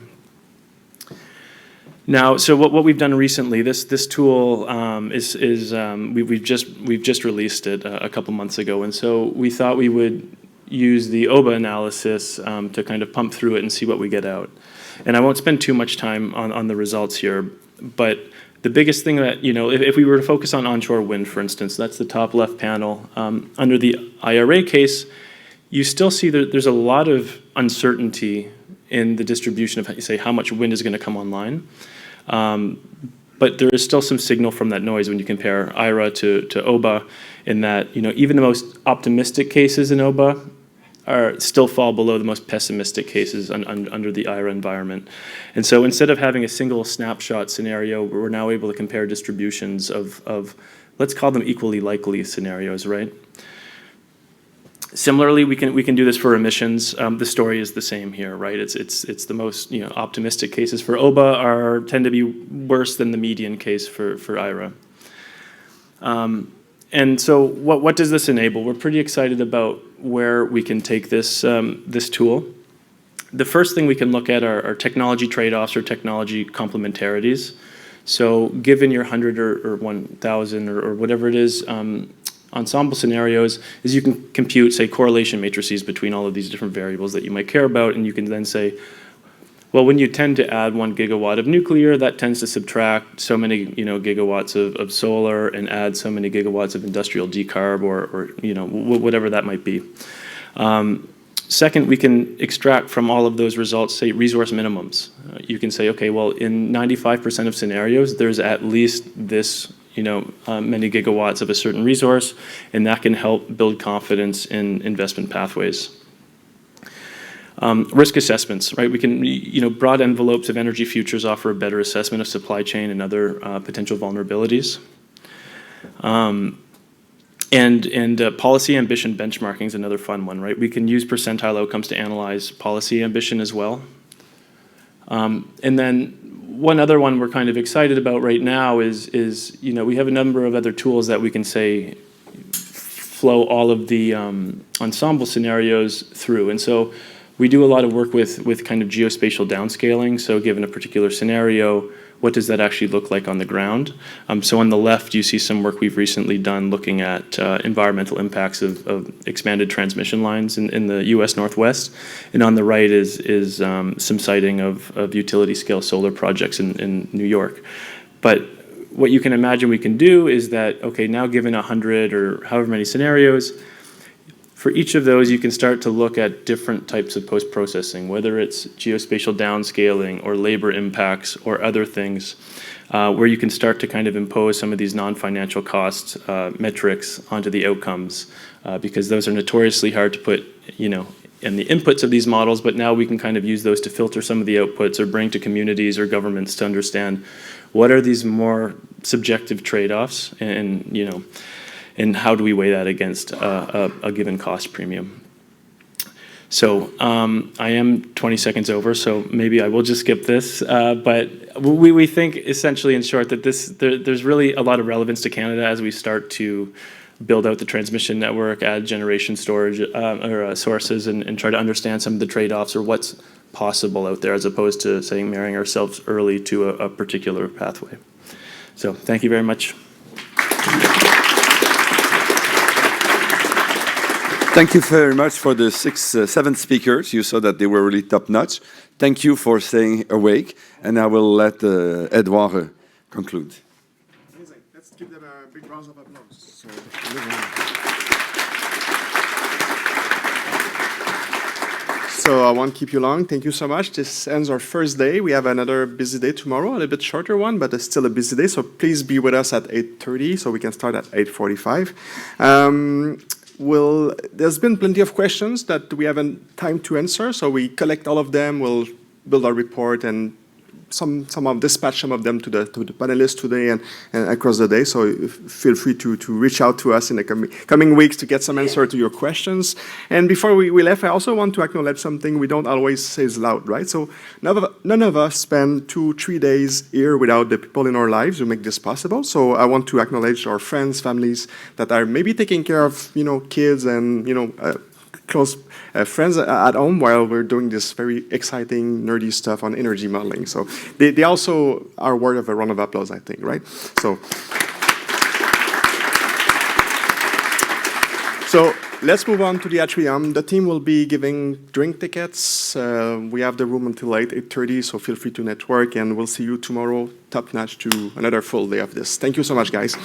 Now, so what we've done recently, this tool we've just released it a couple months ago, and so we thought we would use the OBA analysis to kind of pump through it and see what we get out. And I won't spend too much time on the results here, but the biggest thing that, if we were to focus on onshore wind, for instance, that's the top left panel. Under the IRA case, you still see that there's a lot of uncertainty in the distribution of, say, how much wind is going to come online. But there is still some signal from that noise when you compare IRA to OBA, in that even the most optimistic cases in OBA still fall below the most pessimistic cases under the IRA environment. And so instead of having a single snapshot scenario, we're now able to compare distributions of let's call them equally likely scenarios, right? Similarly, we can do this for emissions. The story is the same here, right? It's the most optimistic cases for OBA tend to be worse than the median case for IRA. And so what does this enable? We're pretty excited about where we can take this this tool. The first thing we can look at are technology trade-offs or technology complementarities. So given your 100 or 1,000 or whatever it is, ensemble scenarios, is you can compute, say, correlation matrices between all of these different variables that you might care about, and you can then say, well, when you tend to add 1 gigawatt of nuclear, that tends to subtract so many gigawatts of solar and add so many gigawatts of industrial decarb or whatever that might be. Second, we can extract from all of those results, say, resource minimums. You can say, okay, well, in 95% of scenarios, there's at least this many gigawatts of a certain resource, and that can help build confidence in investment pathways. Risk assessments, right? We can, broad envelopes of energy futures offer a better assessment of supply chain and other potential vulnerabilities. And policy ambition benchmarking is another fun one, right? We can use percentile outcomes to analyze policy ambition as well. And then one other one we're kind of excited about right now is we have a number of other tools that we can say flow all of the ensemble scenarios through. And so we do a lot of work with kind of geospatial downscaling. So given a particular scenario, what does that actually look like on the ground? So on the left, you see some work we've recently done looking at environmental impacts of expanded transmission lines in the US Northwest. And on the right is some siting of utility scale solar projects in New York. But what you can imagine we can do is that, okay, now given 100 or however many scenarios, for each of those, you can start to look at different types of post-processing, whether it's geospatial downscaling or labor impacts or other things, where you can start to kind of impose some of these non-financial cost metrics onto the outcomes, because those are notoriously hard to put, in the inputs of these models, but now we can kind of use those to filter some of the outputs or bring to communities or governments to understand what are these more subjective trade-offs and how do we weigh that against a given cost premium? So I am 20 seconds over, so maybe I will just skip this. But we think essentially, in short, that there's really a lot of relevance to Canada as we start to build out the transmission network, add generation storage or sources, and try to understand some of the trade-offs or what's possible out there, as opposed to saying marrying ourselves early to a particular pathway. So thank you very much. Thank you very much for the 7 speakers. You saw that they were really top-notch. Thank you for staying awake, and I will let Edouard conclude. Amazing. Let's give them a big round of applause. So I won't keep you long. Thank you so much. This ends our first day. We have another busy day tomorrow, a little bit shorter one, but it's still a busy day. So please be with us at 8:30 so we can start at 8:45. There's been plenty of questions that we haven't time to answer, so we collect all of them. We'll build our report and dispatch some of them to the panelists today and across the day. So feel free to reach out to us in the coming weeks to get some answer to your questions. And before we left, I also want to acknowledge something we don't always say loud, right? So none of us spend 2-3 days here without the people in our lives who make this possible. So I want to acknowledge our friends, families that are maybe taking care of kids and close friends at home while we're doing this very exciting, nerdy stuff on energy modeling. So they also are worthy of a round of applause, I think, right? So let's move on to the atrium. The team will be giving drink tickets. We have the room until 8:30, so feel free to network, and we'll see you tomorrow, top notch, to another full day of this. Thank you so much, guys.